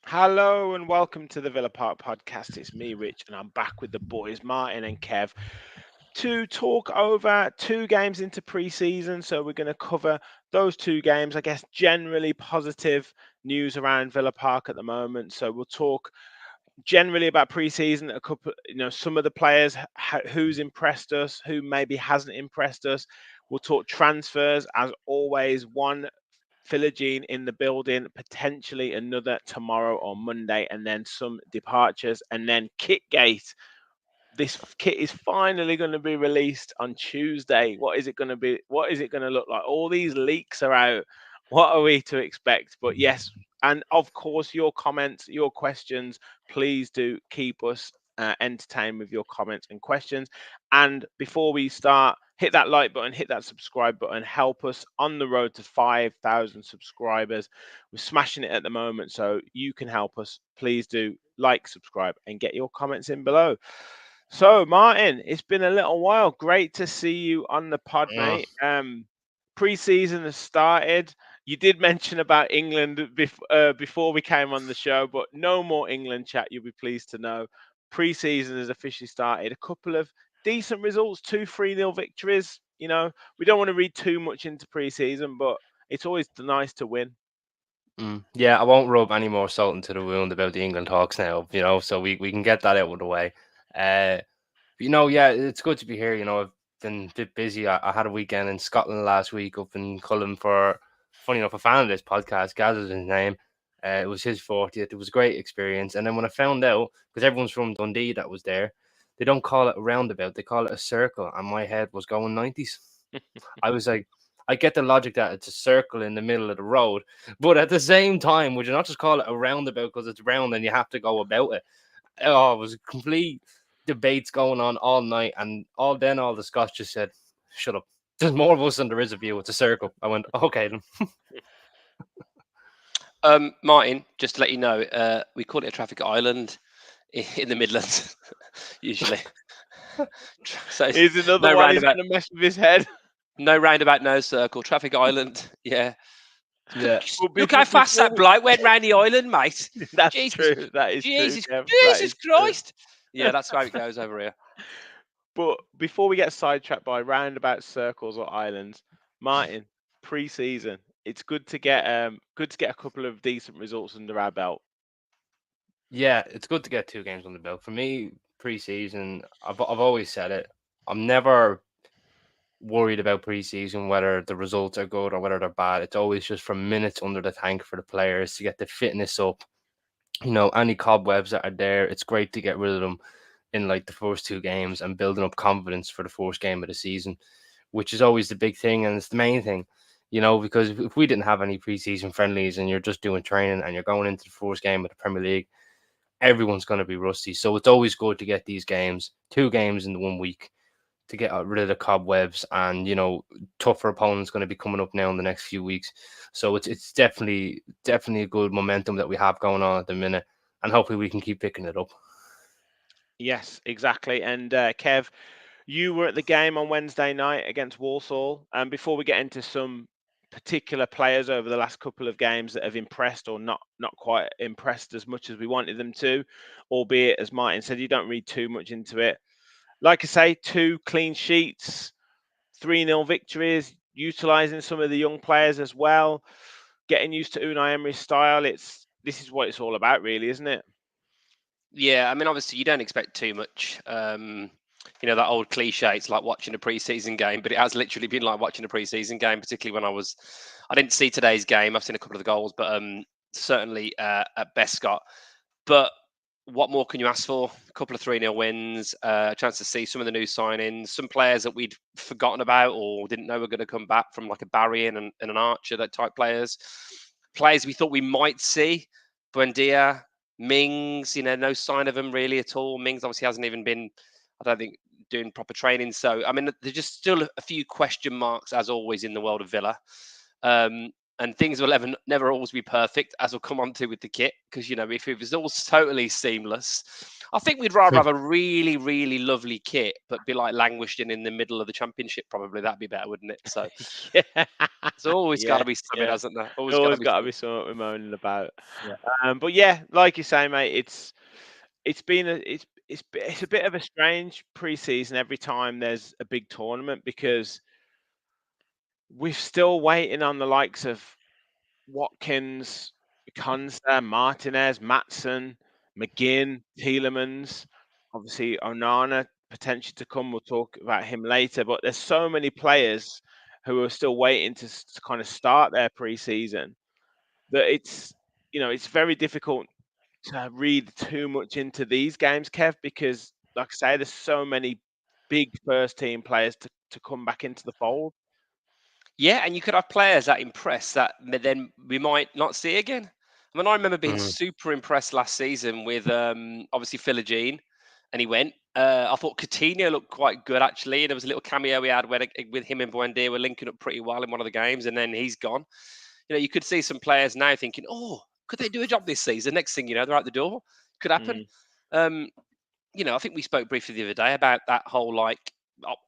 Hello and welcome to the Villa Park podcast. It's me, Rich, and I'm back with the boys, Martin and Kev, to talk over two games into pre-season. So we're going to cover those two games. I guess generally positive news around Villa Park at the moment. So we'll talk generally about pre-season, a couple, some of the players, who's impressed us, who maybe hasn't impressed us. We'll talk transfers as always. One Philogene in the building, potentially another tomorrow or Monday, and then some departures, and then Kitgate. This kit is finally going to be released on Tuesday. What is it going to be? What is it going to look like? All these leaks are out. What are we to expect? But yes, and of course, your comments, your questions, please do keep us entertained with your comments and questions. And before we start, hit that like button, hit that subscribe button, help us on the road to 5,000 subscribers. We're smashing it at the moment, so you can help us. Please do like, subscribe, and get your comments in below. So, Martin, it's been a little while. Great to see you on the pod, Mm, mate. Pre-season has started. You did mention about England before we came on the show, but no more England chat. You'll be pleased to know. Pre-season has officially started. A couple of decent results, two 3-0 victories. We don't want to read too much into pre-season, but it's always nice to win. Yeah, I won't rub any more salt into the wound about the England talks now, so we can get that out of the way. Uh, yeah, it's good to be here. I've been a bit busy. I had a weekend in Scotland last week up in Cullen for, funny enough, a fan of this podcast, Gaz is his name. It was his 40th. It was a great experience. And then when I found out, because everyone's from Dundee that was there, they don't call it a roundabout, they call it a circle. And my head was going 90s. I was like, I get the logic that it's a circle in the middle of the road, but at the same time, would you not just call it a roundabout because it's round and you have to go about it? Oh, it was a complete debates going on all night, and all the Scots just said, "Shut up." There's more of us than there is of you. It's a circle. I went, okay then. Martin, just to let you know, we call it a traffic island in the Midlands, usually. So Here's another no one. He's roundabout, going to mess with his head. no circle. Traffic island. Yeah. Yeah. But Look how fast before that we bloke went round the island, mate. That's Jesus, true. That is true, Jesus, Kev. That Jesus is true. Christ. Yeah, that's how it goes over here. But before we get sidetracked by roundabout circles or islands, Martin, pre-season, it's good to get a couple of decent results under our belt. Yeah, it's good to get two games on the belt. For me, preseason, I've always said it. I'm never worried about preseason whether the results are good or whether they're bad. It's always just from minutes under the tank for the players to get the fitness up. Any cobwebs that are there, it's great to get rid of them in like the first two games and building up confidence for the first game of the season, which is always the big thing and it's the main thing, because if we didn't have any preseason friendlies and you're just doing training and you're going into the first game of the Premier League, everyone's going to be rusty. So it's always good to get these games, two games in 1 week, to get rid of the cobwebs. And tougher opponents going to be coming up now in the next few weeks. So it's definitely a good momentum that we have going on at the minute, and hopefully we can keep picking it up. Yes, exactly. And Kev, you were at the game on Wednesday night against Walsall. And before we get into some particular players over the last couple of games that have impressed or not quite impressed as much as we wanted them to, albeit as Martin said, you don't read too much into it. Like I say, two clean sheets, 3-0 victories, utilising some of the young players as well, getting used to Unai Emery's style. This is what it's all about, really, isn't it? Yeah, I mean, obviously, you don't expect too much. That old cliche, it's like watching a preseason game, but it has literally been like watching a preseason game, particularly when I didn't see today's game. I've seen a couple of the goals, but certainly at Bescott. But what more can you ask for? A couple of 3-0 wins, a chance to see some of the new signings, some players that we'd forgotten about or didn't know were going to come back from, like a Barry and an Archer, that type players. Players we thought we might see, Buendia, Mings, no sign of him really at all. Mings obviously hasn't even been, I don't think, doing proper training. So, I mean, there's just still a few question marks, as always, in the world of Villa. And things will never always be perfect, as we'll come on to with the kit, because, if it was all totally seamless, I think we'd rather have a really, really lovely kit, but be like languishing in the middle of the championship. Probably that'd be better, wouldn't it? So Yeah, there's always got yeah, to be something, yeah. hasn't there? Always There's got to always be got to something. be something we're moaning about. Yeah. But yeah, like you say, mate, it's been it's a bit of a strange pre-season every time there's a big tournament because we're still waiting on the likes of Watkins, Konsa, Martinez, Matson, McGinn, Tielemans, obviously Onana potential to come. We'll talk about him later, but there's so many players who are still waiting to kind of start their pre-season that it's very difficult to read too much into these games, Kev, because like I say, there's so many big first team players to come back into the fold. Yeah, and you could have players that impress that then we might not see again. I mean, I remember being Mm. super impressed last season with obviously Philogene, and he went. I thought Coutinho looked quite good actually. There was a little cameo we had where with him and Buendia were linking up pretty well in one of the games, and then he's gone. You could see some players now thinking, "Oh, could they do a job this season?" Next thing you know, they're out the door. Could happen. Mm. Um, I think we spoke briefly the other day about that whole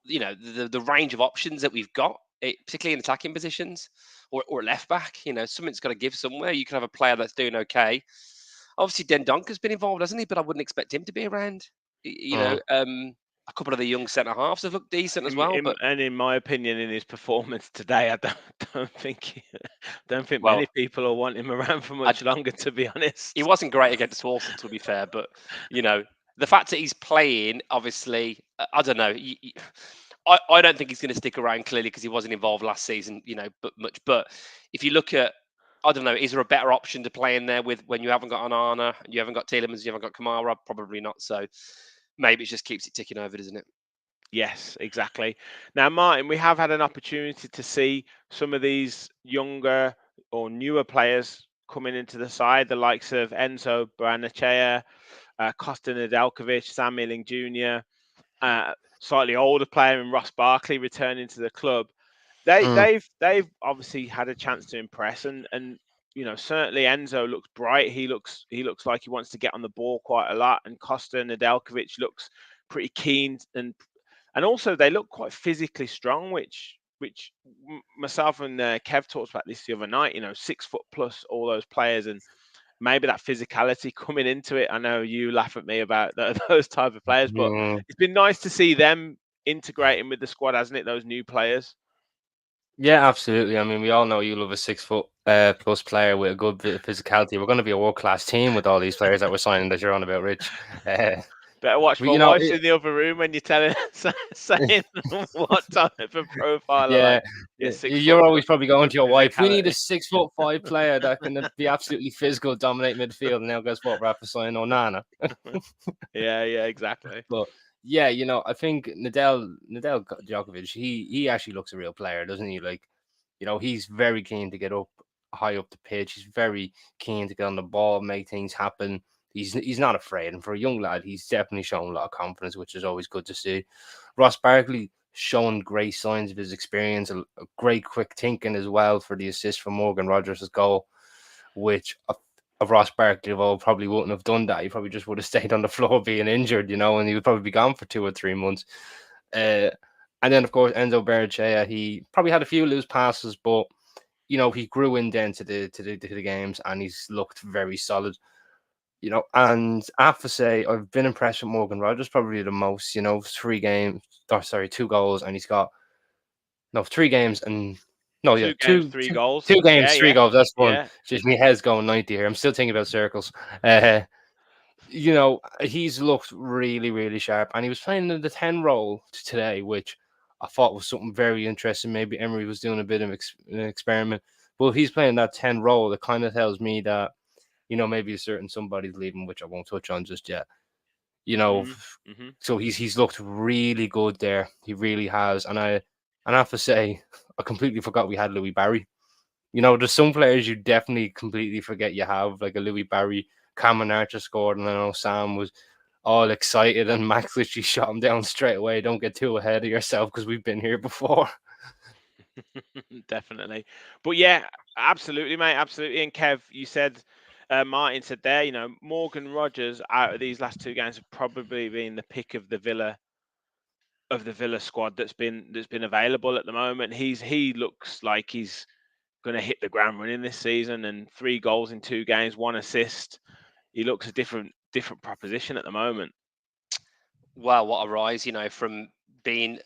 the range of options that we've got, particularly in attacking positions or left back. Something's got to give somewhere. You can have a player that's doing okay. Obviously, Dendonka's been involved, hasn't he? But I wouldn't expect him to be around. Mm. A couple of the young centre halves have looked decent as well, but In my opinion, in his performance today, I don't think don't think well, many people will want him around for I, much longer. To be he honest, wasn't great against Walsall, to be fair. But the fact that he's playing, obviously, I don't know. I don't think he's going to stick around clearly because he wasn't involved last season, but much. But if you look at, I don't know, is there a better option to play in there with when you haven't got Onana, you haven't got Tielemans, you haven't got Kamara? Probably not. So maybe it just keeps it ticking over, doesn't it? yes, exactly. Now, Martin, we have had an opportunity to see some of these younger or newer players coming into the side, the likes of Enzo Branachea, Costa Nedeljkovic, Sam Milling Jr., slightly older player in Ross Barkley returning to the club. Mm. They've obviously had a chance to impress, and certainly Enzo looks bright. He looks like he wants to get on the ball quite a lot, and Costa Nedeljkovic looks pretty keen, and also they look quite physically strong, which myself and Kev talked about this the other night. 6 foot plus all those players, and maybe that physicality coming into it. I know you laugh at me about those type of players, but Mm. it's been nice to see them integrating with the squad, hasn't it? Those new players. Yeah, absolutely. I mean, we all know you love a 6 foot plus player with a good bit of physicality. We're going to be a world class team with all these players that we're signing that you're on about, Rich. Uh, Better watch but my wife's in the other room when you're telling saying what type of profile are yeah, like. Yeah, 6 foot you're always plus probably going with to your wife. We need a physicality. 6'5" player that can be absolutely physical, dominate midfield. And now guess what? We're after signing Onana. Yeah, exactly. But yeah, I think Nadal Djokovic, he actually looks a real player, doesn't he? Like, he's very keen to get up high up the pitch. He's very keen to get on the ball, make things happen. He's not afraid, and for a young lad, he's definitely shown a lot of confidence, which is always good to see. Ross Barkley shown great signs of his experience, a great quick thinking as well for the assist from Morgan Rogers' goal, which of Ross Barkley of all probably wouldn't have done that. He probably just would have stayed on the floor being injured, and he would probably be gone for 2 or 3 months. And then, of course, Enzo Barachea, he probably had a few loose passes, but he grew in then to the games, and he's looked very solid. And I have to say, I've been impressed with Morgan Rogers probably the most. 2 goals, and he's got 3 games and no, yeah, 2 games, 3 goals. 2 games, Yeah, 3 goals. That's one. yeah. Just my head's going 90 here. I'm still thinking about circles. He's looked really, really sharp, and he was playing in the 10 role today, which I thought was something very interesting. Maybe Emery was doing a bit of an experiment, but if he's playing that 10 role, it kind of tells me that maybe a certain somebody's leaving, which I won't touch on just yet. Mm-hmm. So he's looked really good there. He really has, and I have to say, I completely forgot we had Louis Barry. There's some players you definitely completely forget you have, like a Louis Barry. Cameron Archer scored, and I know Sam was all excited, and Max literally shot him down straight away. Don't get too ahead of yourself because we've been here before. Definitely. But yeah, absolutely, mate. Absolutely. And Kev, you said Martin said there, Morgan Rogers out of these last two games have probably been the pick of the Villa squad that's been available at the moment. He looks like he's going to hit the ground running this season, and 3 goals in 2 games, 1 assist. He looks a different proposition at the moment. Wow, what a rise, from being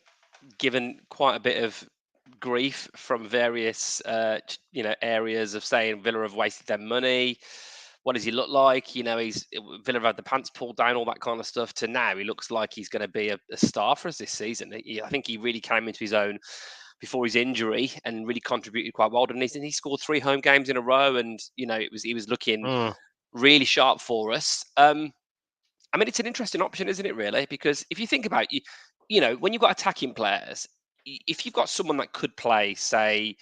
given quite a bit of grief from various areas of saying Villa have wasted their money. What does he look like? Villa have had the pants pulled down, all that kind of stuff. To now, he looks like he's going to be a star for us this season. I think he really came into his own before his injury and really contributed quite well. And he scored 3 home games in a row, and he was looking really sharp for us. I mean, it's an interesting option, isn't it, really? Because if you think about when you've got attacking players, if you've got someone that could play, say,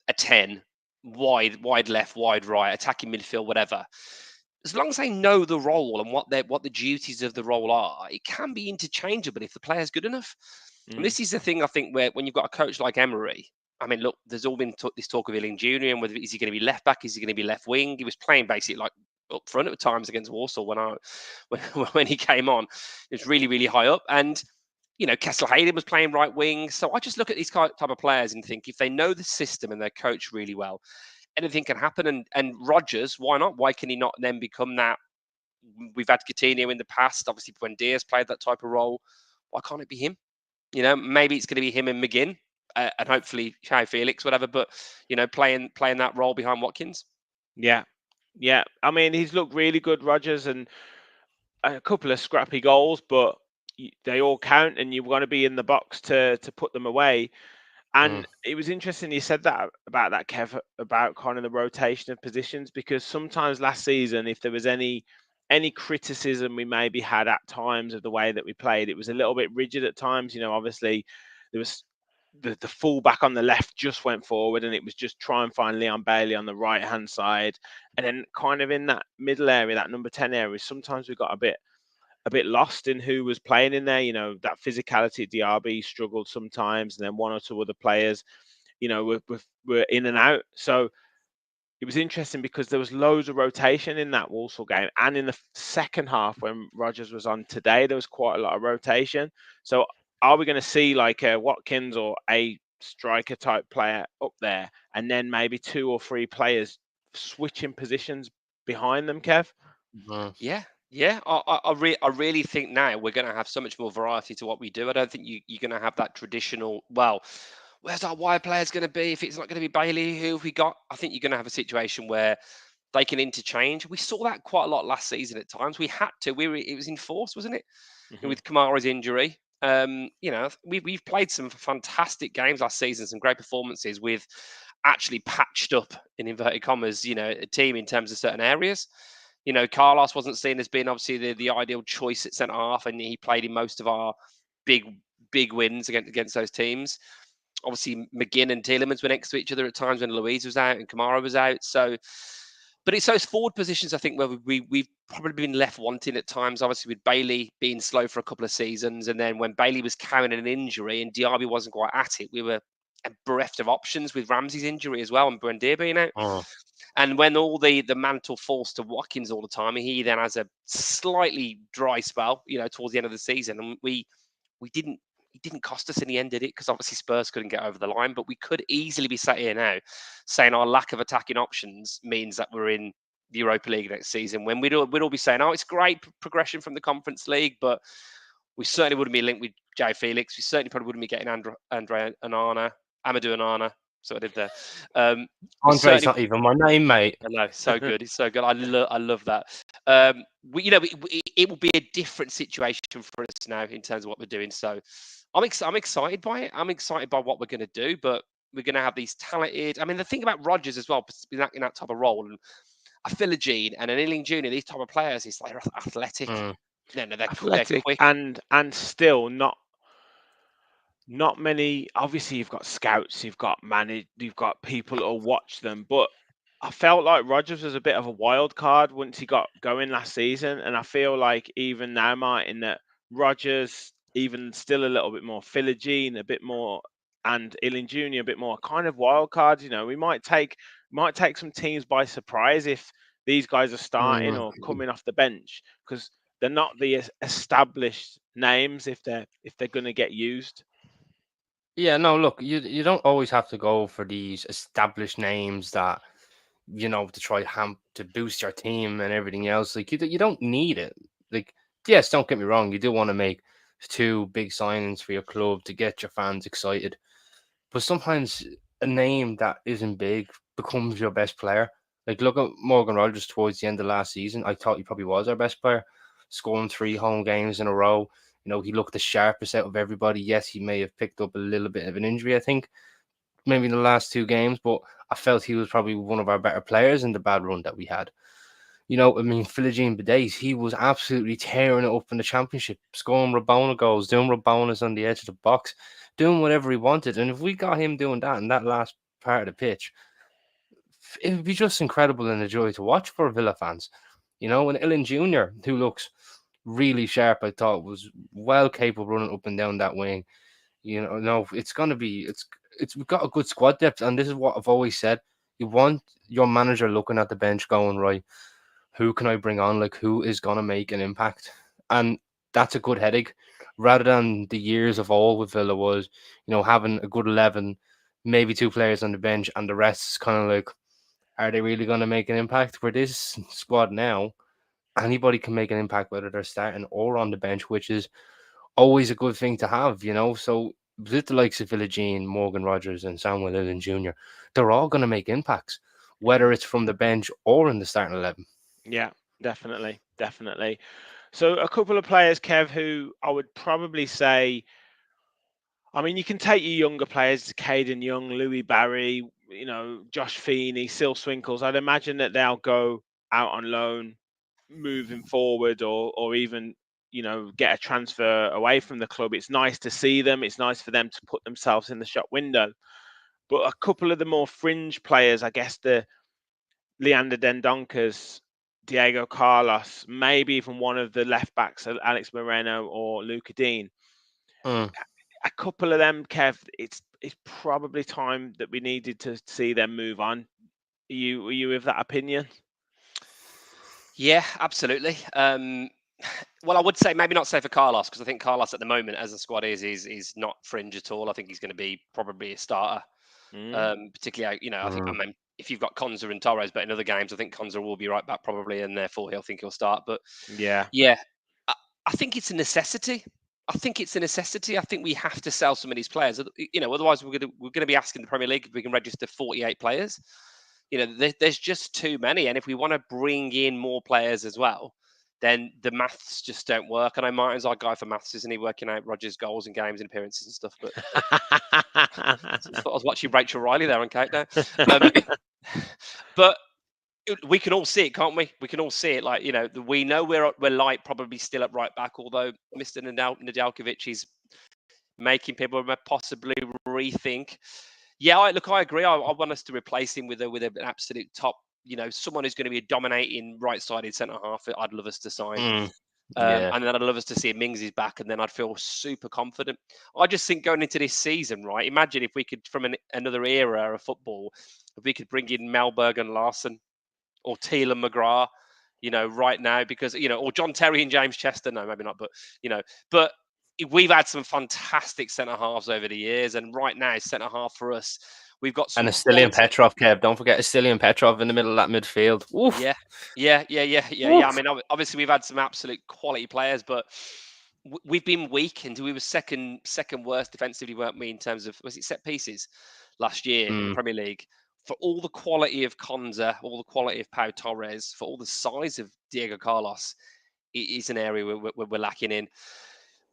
a 10, wide left, wide right, attacking midfield, whatever, as long as they know the role and what the duties of the role are, it can be interchangeable if the player's good enough. And this is the thing, I think, where when you've got a coach like Emery, I mean, look, there's all been this talk of Ealing Jr. and whether is he going to be left back, is he going to be left wing? He was playing basically like up front at times against Warsaw when he came on. It was really, really high up. And Kessel Hayden was playing right wing. So I just look at these type of players and think if they know the system and they're coached really well, anything can happen. And Rodgers, why not? Why can he not then become that? We've had Coutinho in the past. Obviously, when Diaz played that type of role, why can't it be him? Maybe it's going to be him and McGinn, and hopefully João Felix, whatever. But playing that role behind Watkins. Yeah. I mean, he's looked really good, Rodgers, and a couple of scrappy goals, but they all count, and you want to be in the box to put them away. And it was interesting you said that about that, Kev, about kind of the rotation of positions, because sometimes last season, if there was any criticism we maybe had at times of the way that we played, it was a little bit rigid at times. Obviously there was the full back on the left just went forward, and it was just try and find Leon Bailey on the right hand side, and then kind of in that middle area, that number 10 area, sometimes we got a bit lost in who was playing in there. That physicality, Diaby struggled sometimes, and then 1 or 2 other players, were in and out. So it was interesting because there was loads of rotation in that Walsall game, and in the second half when Rodgers was on today, there was quite a lot of rotation. So are we going to see like a Watkins or a striker type player up there, and then maybe 2 or 3 players switching positions behind them, Kev? Yeah. I really think now we're going to have so much more variety to what we do. I don't think you're going to have that traditional, well, where's our wide players going to be? If it's not going to be Bailey, who have we got? I think you're going to have a situation where they can interchange. We saw that quite a lot last season at times. We had to. It was enforced, wasn't it? With Kamara's injury. We've played some fantastic games last season, some great performances with actually patched up, in inverted commas, a team in terms of certain areas. Carlos wasn't seen as being obviously the ideal choice at centre half, and he played in most of our big wins against those teams. Obviously, McGinn and Tielemans were next to each other at times when Louise was out and Kamara was out. So, but it's those forward positions, I think, where we've probably been left wanting at times. Obviously, with Bailey being slow for a couple of seasons, and then when Bailey was carrying an injury and Diaby wasn't quite at it, we were bereft of options with Ramsey's injury as well and Buendia being out. And when all the mantle falls to Watkins all the time, he then has a slightly dry spell, towards the end of the season. And it didn't cost us in the end, did it? Because obviously Spurs couldn't get over the line, but we could easily be sat here now saying our lack of attacking options means that we're in the Europa League next season, when we'd all be saying, oh, it's great progression from the Conference League, but we certainly wouldn't be linked with João Felix. We certainly probably wouldn't be getting Amadou Onana. So I did there. Andre's not even my name, mate. I know, so good. It's so good. I love that. It will be a different situation for us now in terms of what we're doing. So I'm excited by it. I'm excited by what we're going to do, but we're going to have these talented. I mean, the thing about Rodgers as well, in that type of role, and a Philogene and an Ealing Jr., these type of players, it's like athletic. No, they're athletic, quick. and still not many. Obviously, you've got scouts, you've got people who'll watch them, but I felt like Rodgers was a bit of a wild card once he got going last season, and I feel like even now, Martin, that Rodgers, even still a little bit more Philogene, a bit more, and Ealing Jr. a bit more kind of wild cards. We might take some teams by surprise if these guys are starting or coming off the bench, because they're not the established names if they're going to get used. Yeah, no, look, you don't always have to go for these established names that to try to boost your team and everything else. Like you don't need it. Like, yes, don't get me wrong, you do want to make two big signings for your club to get your fans excited, but sometimes a name that isn't big becomes your best player. Like, look at Morgan Rogers towards the end of last season. I thought he probably was our best player, scoring 3 home games in a row. He looked the sharpest out of everybody. Yes, he may have picked up a little bit of an injury, I think, maybe in the last 2 games, but I felt he was probably one of our better players in the bad run that we had. I mean, Philogene Bidace, he was absolutely tearing it up in the championship, scoring Rabona goals, doing Rabonas on the edge of the box, doing whatever he wanted. And if we got him doing that in that last part of the pitch, it would be just incredible and a joy to watch for Villa fans. And Illan Jr., who looks really sharp, I thought was well capable running up and down that wing. No, it's going to be, we've got a good squad depth. And this is what I've always said. You want your manager looking at the bench going, right, who can I bring on? Like, who is going to make an impact? And that's a good headache rather than the years of all with Villa was, having a good 11, maybe 2 players on the bench, and the rest is kind of like, are they really going to make an impact? For this squad now, anybody can make an impact, whether they're starting or on the bench, which is always a good thing to have, So with the likes of Villagine, Morgan Rogers, and Samuel Lillen Jr., they're all going to make impacts, whether it's from the bench or in the starting 11. Yeah, definitely. So a couple of players, Kev, who I would probably say, I mean, you can take your younger players, Caden Young, Louis Barry, Josh Feeney, Sil Swinkles. I'd imagine that they'll go out on loan moving forward, or even get a transfer away from the club. It's nice to see them. It's nice for them to put themselves in the shop window. But a couple of the more fringe players, I guess the Leander Dendonckers, Diego Carlos, maybe even one of the left backs, Alex Moreno or Luca Dean. A couple of them, Kev, it's probably time that we needed to see them move on. Are you with that opinion? Yeah, absolutely. Well, I would say maybe not say for Carlos, because I think Carlos at the moment, as the squad is not fringe at all. I think he's going to be probably a starter. Particularly, I mean, if you've got Konza and Torres, but in other games, I think Konza will be right back probably, and therefore he'll start. But yeah, I think it's a necessity. I think we have to sell some of these players. Otherwise we're going to be asking the Premier League if we can register 48 players. There's just too many, and if we want to bring in more players as well, then the maths just don't work. And I know Martin's our guy for maths, isn't he? Working out Rogers' goals and games and appearances and stuff. But I thought I was watching Rachel Riley there on Countdown. But we can all see it, can't we? We can all see it. Like, we know we're light, probably still at right back. Although Mr. Nedeljkovic is making people possibly rethink. Yeah, I agree. I want us to replace him with an absolute top. Someone who's going to be a dominating right-sided centre half. I'd love us to sign. And then I'd love us to see Mings back, and then I'd feel super confident. I just think going into this season, right? Imagine if we could, from another era of football, if we could bring in Melberg and Larson, or Thiel and McGrath, right now, because or John Terry and James Chester. No, maybe not, but we've had some fantastic centre halves over the years, and right now, centre half for us, we've got some. And Astilian Petrov, Kev. Don't forget Astilian Petrov in the middle of that midfield. Oof. Yeah. I mean, obviously, we've had some absolute quality players, but we've been weakened. We were second worst defensively, weren't we? In terms of, was it set pieces last year in the Premier League? For all the quality of Konza, all the quality of Pau Torres, for all the size of Diego Carlos, it is an area we're lacking in.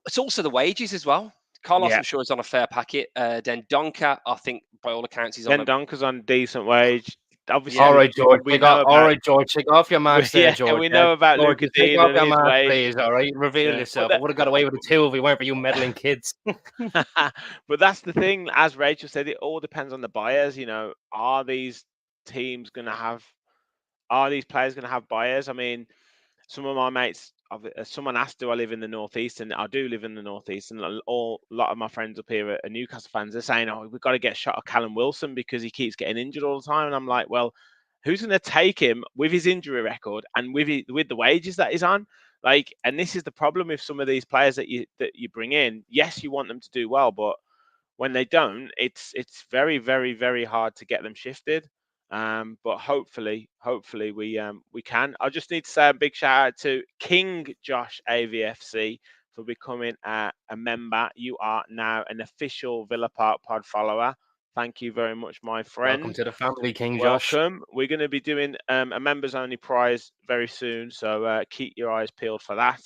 It's also the wages as well. Carlos, I'm sure, is on a fair packet. Dendoncker, I think, by all accounts, he's on. Dendonker's on a decent wage. Obviously, all right, George. George. Take off your mask there, George. We know about Luca Dean. Take off your mask, please. All right, reveal yourself. I would have got away with it too if we weren't for you meddling kids. But that's the thing. As Rachel said, it all depends on the buyers. Are these teams going to have? Are these players going to have buyers? I mean, some of my mates. Someone asked, "Do I live in the northeast?" And I do live in the northeast. And a lot of my friends up here are Newcastle fans. They're saying, "Oh, we've got to get a shot of Callum Wilson because he keeps getting injured all the time." And I'm like, "Well, Who's going to take him with his injury record and with the wages that he's on? Like, and this is the problem with some of these players that you bring in. Yes, you want them to do well, but when they don't, it's very, very, very hard to get them shifted. But hopefully we can. I just need to say a big shout out to King Josh AVFC for becoming a member. You are now an official Villa Park Pod follower. Thank you very much, my friend. Welcome to the family, King Josh. Welcome. We're going to be doing a members only prize very soon, so keep your eyes peeled for that.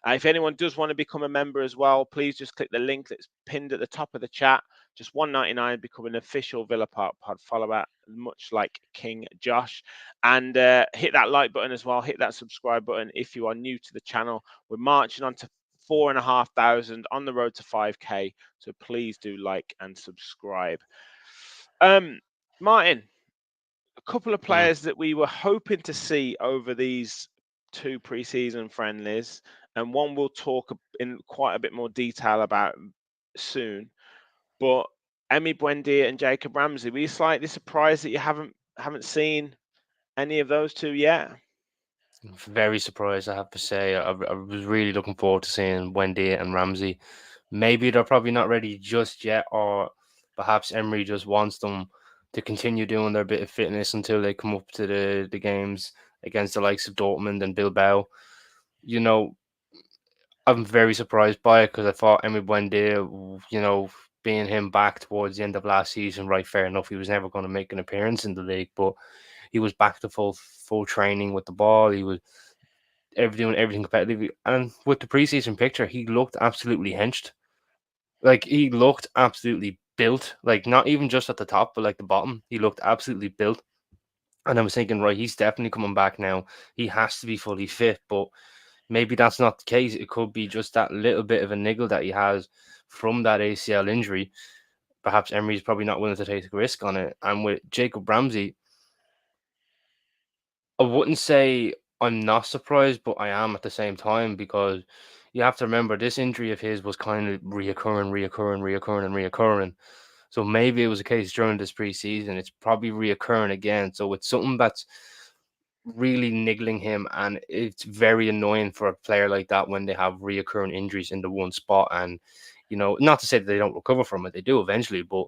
If anyone does want to become a member as well, please just click the link that's pinned at the top of the chat. Just $1.99, become an official Villa Park Pod follower, much like King Josh. And hit that like button as well. Hit that subscribe button if you are new to the channel. We're marching on to 4,500 on the road to 5K. So please do like and subscribe. Martin, a couple of players that we were hoping to see over these 2 pre-season friendlies, and one we'll talk in quite a bit more detail about soon. But Emi Buendia and Jacob Ramsey, were you slightly surprised that you haven't seen any of those 2 yet? Very surprised, I have to say. I was really looking forward to seeing Wendy and Ramsey. Maybe they're probably not ready just yet, or perhaps Emery just wants them to continue doing their bit of fitness until they come up to the games against the likes of Dortmund and Bilbao. You know, I'm very surprised by it because I thought Emery Buendia, being him back towards the end of last season, right, fair enough, he was never going to make an appearance in the league, but he was back to full training with the ball. He was doing everything competitively. And with the preseason picture, he looked absolutely henched. Like, he looked absolutely built. Like, not even just at the top, but like the bottom. He looked absolutely built. And I was thinking, right, he's definitely coming back now. He has to be fully fit, but maybe that's not the case. It could be just that little bit of a niggle that he has from that ACL injury. Perhaps Emery's probably not willing to take a risk on it. And with Jacob Ramsey, I wouldn't say I'm not surprised, but I am at the same time, because you have to remember this injury of his was kind of reoccurring. So maybe it was a case during this preseason. It's probably reoccurring again. So it's something that's really niggling him, and it's very annoying for a player like that when they have reoccurring injuries in the one spot. And not to say that they don't recover from it, they do eventually, but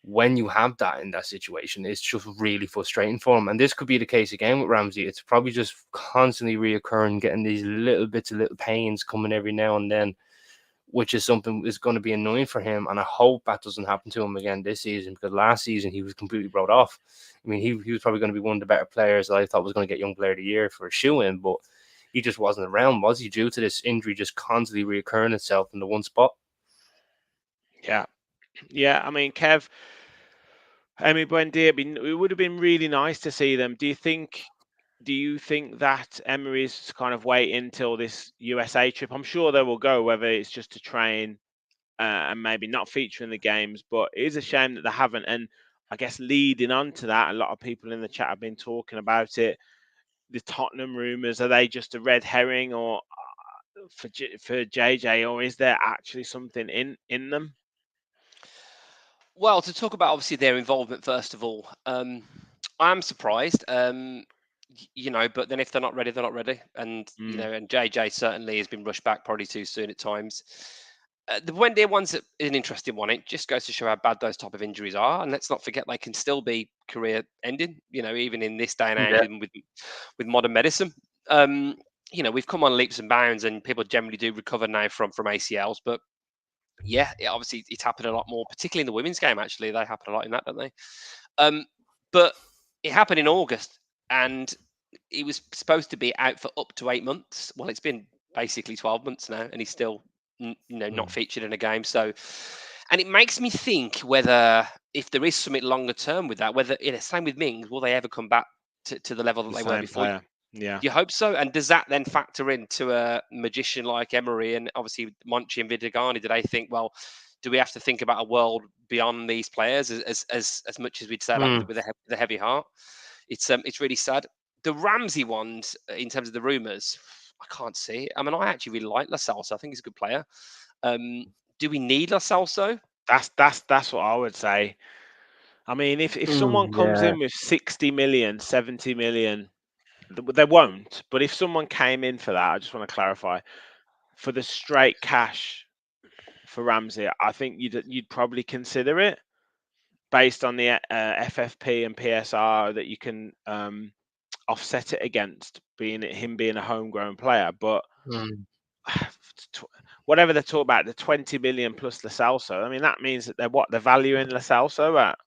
when you have that in that situation, it's just really frustrating for him. And this could be the case again with Ramsey. It's probably just constantly reoccurring, getting these little bits of little pains coming every now and then, which is something is going to be annoying for him. And I hope that doesn't happen to him again this season, because last season he was completely wrote off. I mean, he was probably going to be one of the better players that I thought was going to get Young Player of the Year for a shoe-in, but he just wasn't around, was he, due to this injury just constantly reoccurring itself in the one spot? Yeah. I mean, Kev, Emi Buendia, it would have been really nice to see them. Do you think that Emery's kind of waiting until this USA trip? I'm sure they will go, whether it's just to train and maybe not feature in the games, but it is a shame that they haven't. And I guess leading on to that, a lot of people in the chat have been talking about it. The Tottenham rumours, are they just a red herring, or for JJ, or is there actually something in them? Well, to talk about obviously their involvement first of all, I'm surprised. But then if they're not ready, they're not ready. And and JJ certainly has been rushed back probably too soon at times. The Wendy one's an interesting one. It just goes to show how bad those type of injuries are, and let's not forget they can still be career ending. Even in this day and age, even with modern medicine. We've come on leaps and bounds, and people generally do recover now from ACLs, but yeah, obviously it's happened a lot more, particularly in the women's game. Actually, they happen a lot in that, don't they? But it happened in August, and he was supposed to be out for up to 8 months. Well, it's been basically 12 months now, and he's still, not featured in a game. So, and it makes me think whether, if there is something longer term with that, whether, same with Mings, will they ever come back to the level that they were before? Player. Yeah. You hope so. And does that then factor into a magician like Emery and obviously Monchi and Vidigani? Do they think, well, do we have to think about a world beyond these players as much as we'd say that with a heavy heart? It's really sad. The Ramsey ones, in terms of the rumours, I can't see it. I mean, I actually really like Lo Celso. I think he's a good player. Do we need Lo Celso? That's what I would say. I mean, if someone comes Yeah. in with 60 million, 70 million, they won't. But if someone came in for that, I just want to clarify, for the straight cash for Ramsey, I think you'd probably consider it based on the FFP and PSR that you can offset it against him being a homegrown player. But whatever they talk about, the 20 million plus Lo Celso, I mean, that means that they're valuing Lo Celso at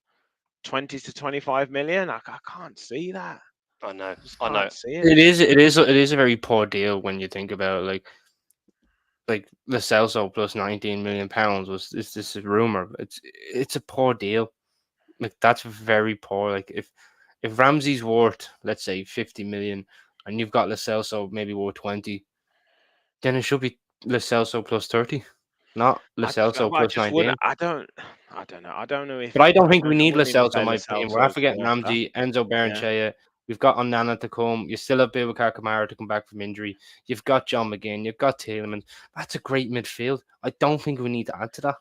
20 to 25 million. I can't see that. I know. Just I know. can't see it. It is a very poor deal when you think about it. Like Lo Celso plus 19 million pounds is this a rumor? It's a poor deal. Like that's very poor. Like if Ramsey's worth, let's say, 50 million, and you've got Lo Celso maybe worth 20, then it should be Lo Celso plus 30, not Lo Celso I plus just would. 19. I don't know. I don't know if. But I don't think I we need Lo wouldn't even Celso, say in Lo my opinion. We're Celso not is forgetting worth that. Ramsey, Enzo Yeah. Berenchea. We've got Onana to come. You still have Boubacar Kamara to come back from injury. You've got John McGinn. You've got Tielemans. That's a great midfield. I don't think we need to add to that.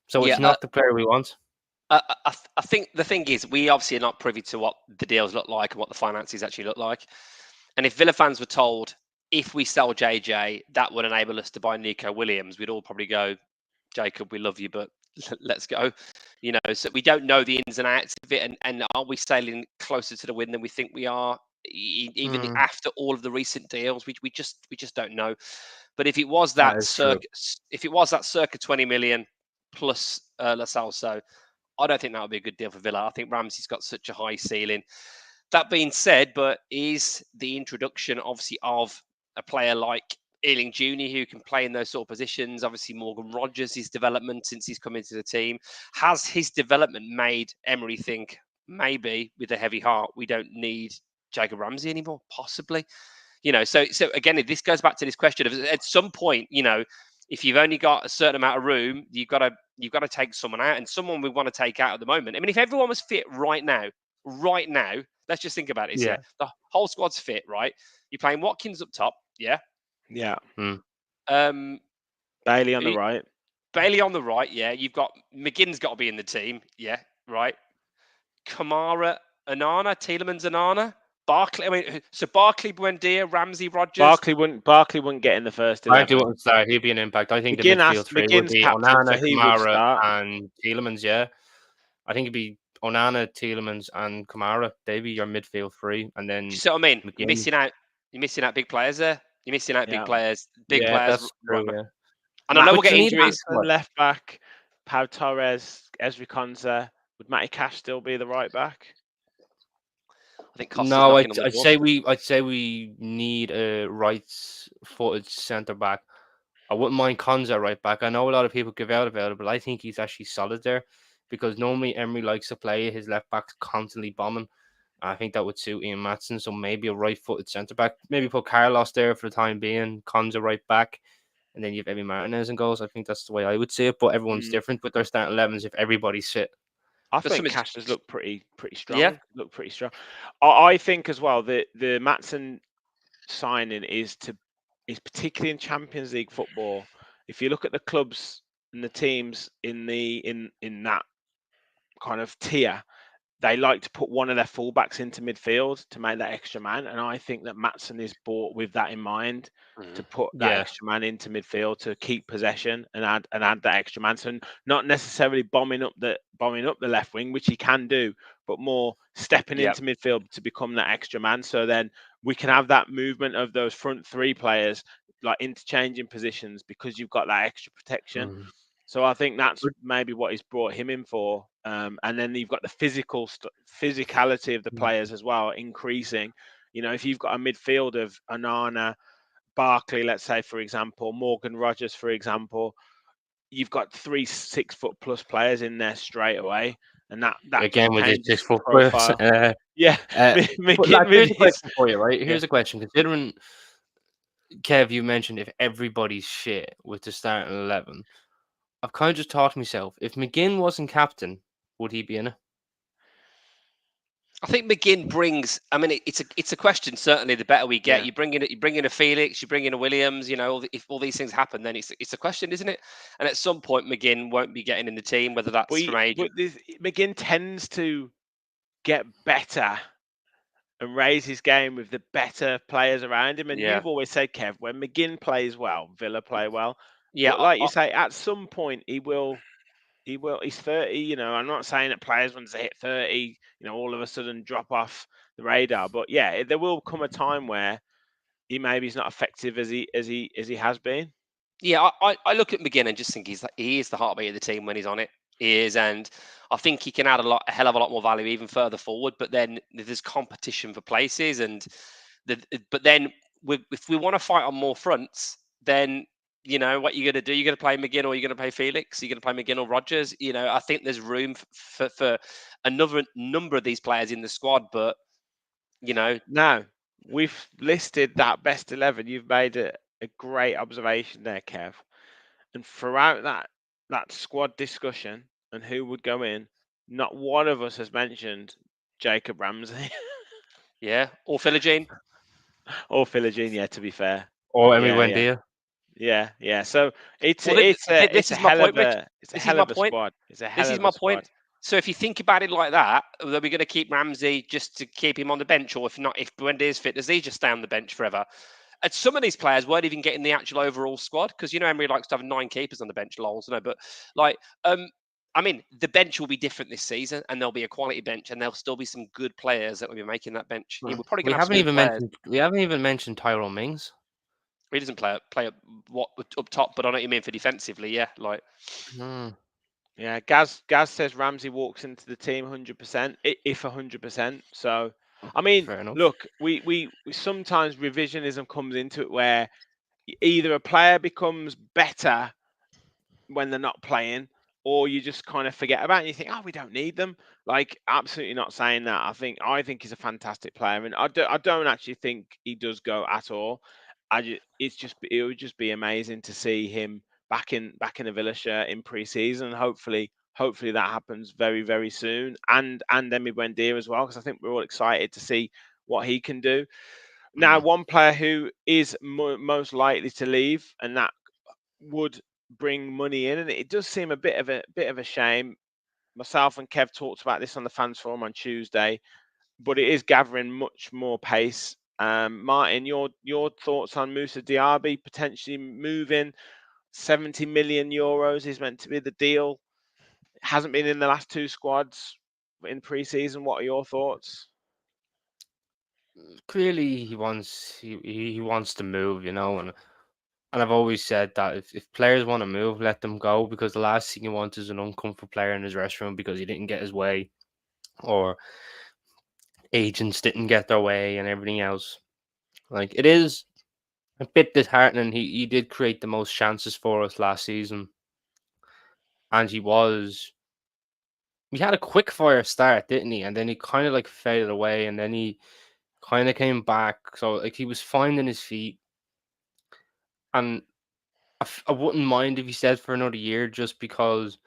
So Yeah, it's not the player we want. I think the thing is, we obviously are not privy to what the deals look like and what the finances actually look like. And if Villa fans were told, if we sell JJ, that would enable us to buy Nico Williams, we'd all probably go, Jacob, we love you, but let's go. So we don't know the ins and outs of it. And are we sailing closer to the win than we think we are? Even after all of the recent deals, we just don't know. But if it was That that is true. circa 20 million plus Lo Celso, I don't think that would be a good deal for Villa. I think Ramsey's got such a high ceiling. That being said, but is the introduction, obviously, of a player like Ealing Jr., who can play in those sort of positions, obviously Morgan Rogers, his development since he's come into the team, has his development made Emery think maybe with a heavy heart we don't need Jacob Ramsey anymore? Possibly. So again, this goes back to this question of, at some point, if you've only got a certain amount of room, you've got to take someone out, and someone we want to take out at the moment. I mean, if everyone was fit right now, let's just think about this. Yeah, the whole squad's fit, right? You're playing Watkins up top, yeah. Yeah. Bailey on the right. Bailey on the right, yeah. You've got McGinn's got to be in the team, yeah, right. Kamara, Onana, Tielemans, Onana. Barkley. I mean, so Barkley, Buendia, Ramsey, Rogers. Barkley wouldn't get in the first 11. Barkley wouldn't start. He'd be an impact. I think the midfield three would be Onana, Kamara, and Tielemans. Yeah, I think it'd be Onana, Tielemans, and Kamara. They'd be your midfield three, and then. You see what I mean? McGinn. You're missing out big players there. You're missing out big players. Big players. That's true. Yeah. And I know we'll get injuries. Left back, Pau Torres, Ezri Konsa. Would Matty Cash still be the right back? I think Costa's knocking on the door. I'd say we need a right-footed centre back. I wouldn't mind Konsa right back. I know a lot of people give out about it, but I think he's actually solid there, because normally Emery likes to play his left backs constantly bombing. I think that would suit Ian Maatson. So maybe a right-footed centre back. Maybe put Carlos there for the time being. Konsa right back, and then you have Emi Martinez in goals. I think that's the way I would see it. But everyone's different with their starting 11s if everybody's fit. I think Cash has looked pretty strong. Yeah, looked pretty strong. I think as well that the Maatson signing is particularly in Champions League football. If you look at the clubs and the teams in that kind of tier, they like to put one of their fullbacks into midfield to make that extra man. And I think that Maatson is bought with that in mind, to put that extra man into midfield to keep possession and add that extra man. So not necessarily bombing up the left wing, which he can do, but more stepping into midfield to become that extra man. So then we can have that movement of those front three players like interchanging positions, because you've got that extra protection. So I think that's maybe what he's brought him in for. And then you've got the physicality of the players as well, increasing. If you've got a midfield of Onana, Barkley, let's say, for example, Morgan Rogers, for example, you've got 3 6-foot-plus players in there straight away. And that again with his 6-foot profile. Here's a question for you, right? Here's a question. Considering, Kev, you mentioned if everybody's shit with the starting 11, I've kind of just thought to myself, if McGinn wasn't captain, would he be in it? I think McGinn brings. I mean, it's a question. Certainly, the better we get, Yeah. you bring in a Felix, you bring in a Williams. You know, if all these things happen, then it's a question, isn't it? And at some point, McGinn won't be getting in the team, whether that's from age. But McGinn tends to get better and raise his game with the better players around him. And Yeah, you've always said, Kev, when McGinn plays well, Villa play well. yeah. But like you say, at some point he will. He will. He's 30. You know, I'm not saying that players once they hit 30, you know, all of a sudden drop off the radar. But yeah, there will come a time where he's not effective as he has been. Yeah, I look at McGinn and just think he is the heartbeat of the team when he's on it. He is, and I think he can add a hell of a lot more value even further forward. But then there's competition for places, and but then if we want to fight on more fronts, then you know what you're going to do. You're going to play McGinn or you're going to play Felix. You're going to play McGinn or Rodgers. You know, I think there's room for another number of these players in the squad, but you know, Now we've listed that best 11. You've made a great observation there, Kev. And throughout that squad discussion and who would go in, not one of us has mentioned Jacob Ramsey yeah, or Philogene. or Philogene. Yeah, to be fair. Or Emmy Yeah, yeah, Wendia. yeah. So it's Well, a, it's a this it's a is my hell point, of Rich. a This is hell my of a point. squad. It's a This hell is of a my squad. point. So if you think about it like that, are we going to keep Ramsey just to keep him on the bench, or if not, if Wendy is fit, does he just stay on the bench forever? And some of these players weren't even getting the actual overall squad because you know Emery likes to have 9 keepers on the bench, lols, no. But like, I mean, the bench will be different this season, and there'll be a quality bench, and there'll still be some good players that will be making that bench. Yeah, we're probably We going to have some haven't good even players. mentioned Tyrone Mings. He doesn't play up top, but I know what you mean for defensively. Yeah, like. Yeah, Gaz says Ramsey walks into the team 100%, if 100%. So, I mean, Fair enough. look, we sometimes revisionism comes into it where either a player becomes better when they're not playing, or you just kind of forget about it and you think, oh, we don't need them. Like, absolutely not saying that. I think he's a fantastic player, and I don't actually think he does go at all. It would just be amazing to see him back in a Villa shirt in pre-season. Hopefully that happens very, very soon. And Emi Buendia as well, because I think we're all excited to see what he can do. Now, one player who is most likely to leave, and that would bring money in, and it does seem a bit of a shame. Myself and Kev talked about this on the fans forum on Tuesday, but it is gathering much more pace. Martin, your thoughts on Moussa Diaby potentially moving? 70 million euros is meant to be the deal. Hasn't been in the last 2 squads in pre-season. What are your thoughts? Clearly, he wants to move, you know, and I've always said that if players want to move, let them go, because the last thing you want is an uncomfortable player in his restroom because he didn't get his way, or agents didn't get their way and everything else. Like, it is a bit disheartening. He did create the most chances for us last season, and he had a quick fire start, didn't he? And then he kind of like faded away, and then he kind of came back. So like he was finding his feet, and I wouldn't mind if he stayed for another year, just because,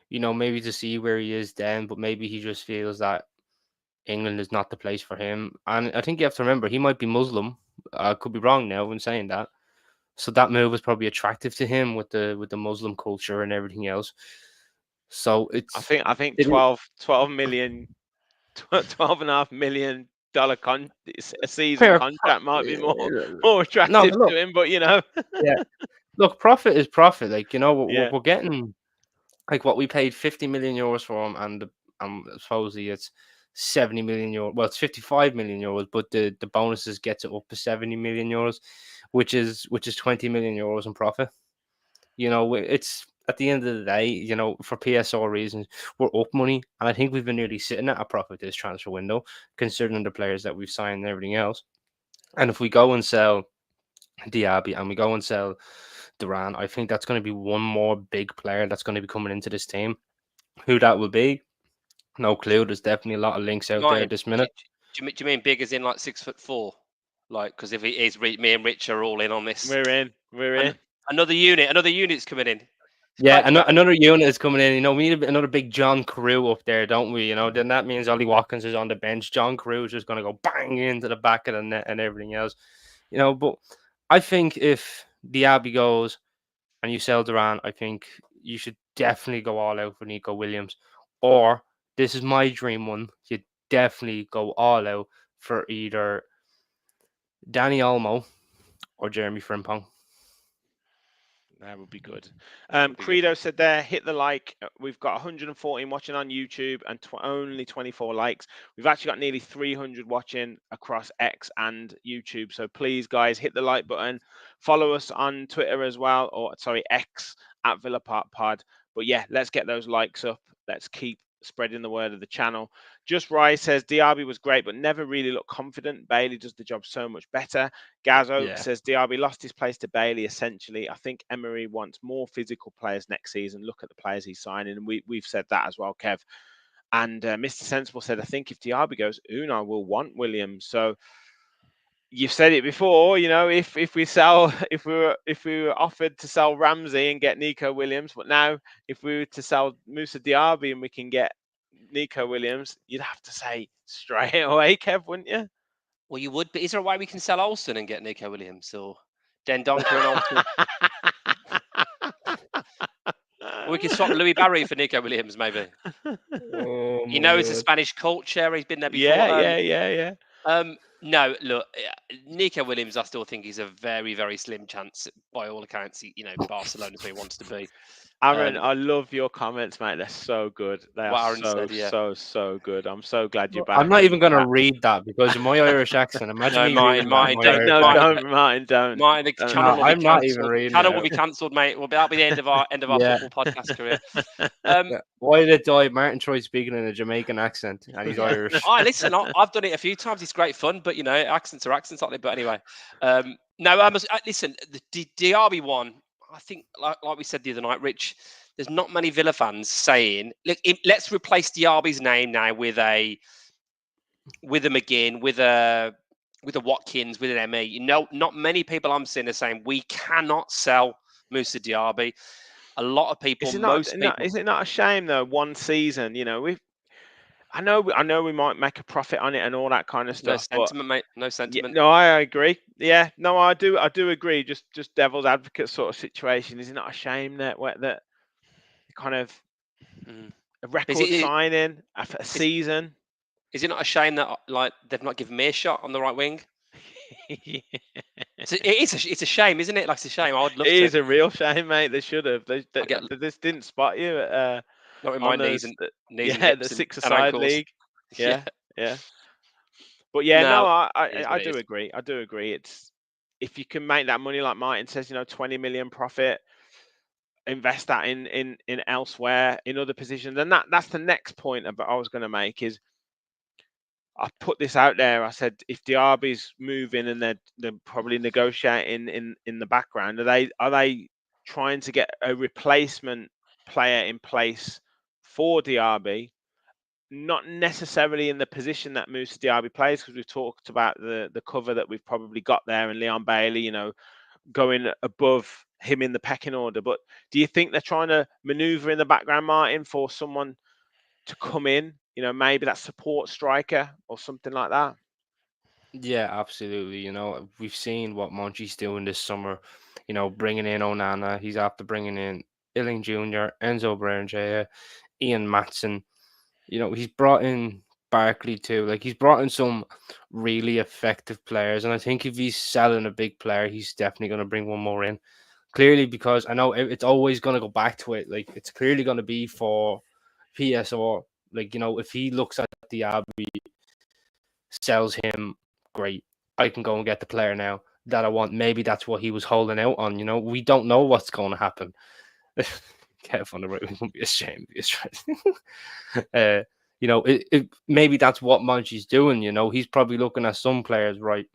you know, maybe to see where he is then. But maybe he just feels that England is not the place for him. And I think you have to remember, he might be Muslim. I could be wrong now in saying that. So that move was probably attractive to him with the Muslim culture and everything else. So I think 12 million, 12.5 million dollar a season fair. contract might be more No, attractive look, to him, but you know. yeah, look, profit is profit. Like, you know, Yeah. we're getting like what we paid 50 million euros for him, and supposedly it's 70 million euros. Well, it's 55 million euros, but the bonuses gets it up to 70 million euros, which is 20 million euros in profit. You know, it's at the end of the day, you know, for PSR reasons, we're up money, and I think we've been nearly sitting at a profit this transfer window, considering the players that we've signed and everything else. And if we go and sell Diaby and we go and sell Duran, I think that's going to be one more big player that's going to be coming into this team. Who that will be, no clue. There's definitely a lot of links out there Martin, this minute. do you mean big as in like 6'4"? Like, because if it is, me and Rich are all in on this. We're in. Another unit's coming in. Yeah, another unit is coming in. We need another big John Carew up there, don't we? Then that means Ollie Watkins is on the bench. John Carew is just going to go bang into the back of the net and everything else. But I think if Diaby goes and you sell Duran, I think you should definitely go all out for Nico Williams. Or this is my dream one. You definitely go all out for either Danny Olmo or Jeremy Frimpong. That would be good. Would be Credo said there, hit the like. We've got 114 watching on YouTube and only 24 likes. We've actually got nearly 300 watching across X and YouTube. So please, guys, hit the like button. Follow us on Twitter as well, or sorry, X at Villa Park Pod. But yeah, let's get those likes up. Let's keep spreading the word of the channel. Just Rai says Diaby was great, but never really looked confident. Bailey does the job so much better. Gaz Oak says Diaby lost his place to Bailey essentially. I think Emery wants more physical players next season. Look at the players he's signing, and we've said that as well, Kev. And Mr. Sensible said, I think if Diaby goes, Unai will want Williams. So you've said it before, if we were offered to sell Ramsey and get Nico Williams, but now if we were to sell Moussa Diaby and we can get Nico Williams, you'd have to say straight away, Kev, wouldn't you? Well, you would, but is there a way we can sell Olsen and get Nico Williams or Dendoncker and Olsen? Or we can swap Louis Barry for Nico Williams, maybe. Oh, It's a Spanish culture. He's been there before. Yeah. No, look, Nico Williams, I still think he's a very, very slim chance. By all accounts, Barcelona's where he wants to be. Aaron, I love your comments, mate. They're so good. They are so good. I'm so glad you're back. I'm not even going to read that because of my Irish accent. Imagine me reading Martin, don't. Martin, the channel will be I'm not even reading. Channel will be cancelled, mate. That'll be the end of our football podcast career. Why did it die? Martin tried speaking in a Jamaican accent, and he's Irish. Listen, I've done it a few times. It's great fun, but accents are accents, aren't they? But anyway, listen, the Diaby one. I think, like we said the other night, Rich, there's not many Villa fans saying, look, let's replace Diaby's name now with a McGinn, with a Watkins, with an ME. Not many people I'm seeing are saying we cannot sell Moussa Diaby. A lot of people, is it not a shame though? One season, I know we might make a profit on it and all that kind of stuff. No sentiment, mate. No sentiment. No, I agree. Yeah, no, I do agree. Just devil's advocate sort of situation. Is it not a shame that kind of a record signing a season? Is it not a shame that they've not given me a shot on the right wing? It's a shame, isn't it? Like, it's a shame. I would love to. It is a real shame, mate. They should have. They just didn't spot you. Not in my knees and the six-a-side league. Yeah. But yeah, no, I do agree. I do agree. It's if you can make that money, like Martin says, 20 million profit, invest that in elsewhere in other positions, and that's the next point I was going to make is. I put this out there. I said if Diaby's moving and they're probably negotiating in the background, are they trying to get a replacement player in place for Diaby? Not necessarily in the position that Moussa Diaby plays, because we've talked about the cover that we've probably got there, and Leon Bailey, going above him in the pecking order. But do you think they're trying to maneuver in the background, Martin, for someone to come in? Maybe that support striker or something like that. Yeah, absolutely. We've seen what Monchi's doing this summer. Bringing in Onana. He's after bringing in Illing Jr., Enzo Berenjea, Ian Matson. He's brought in Barkley too. Like, he's brought in some really effective players. And I think if he's selling a big player, he's definitely going to bring one more in. Clearly, because I know it's always going to go back to it. Like, it's clearly going to be for PSR. Like, if he looks at Diaby, sells him, great. I can go and get the player now that I want. Maybe that's what he was holding out on. We don't know what's going to happen. Kev on the right, it won't be ashamed. Maybe that's what Monchi's doing. He's probably looking at some players, right?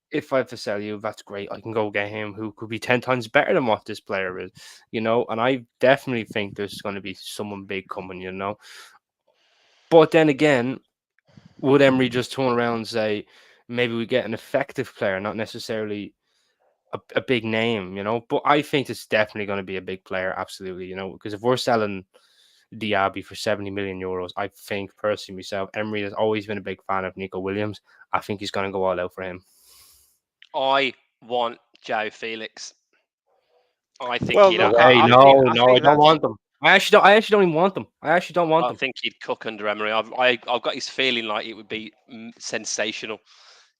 If I have to sell you, that's great. I can go get him who could be 10 times better than what this player is, and I definitely think there's going to be someone big coming, But then again, would Emery just turn around and say, maybe we get an effective player, not necessarily a big name, But I think it's definitely going to be a big player, absolutely, because if we're selling Diaby for 70 million euros, I think personally myself, Emery has always been a big fan of Nico Williams. I think he's going to go all out for him. I want Joe Felix. I think Well, he'd look, have. Hey, I no, think I don't that's want them. I actually don't even want them. I actually don't want I them. think he'd cook under Emery. I've got his feeling like it would be sensational.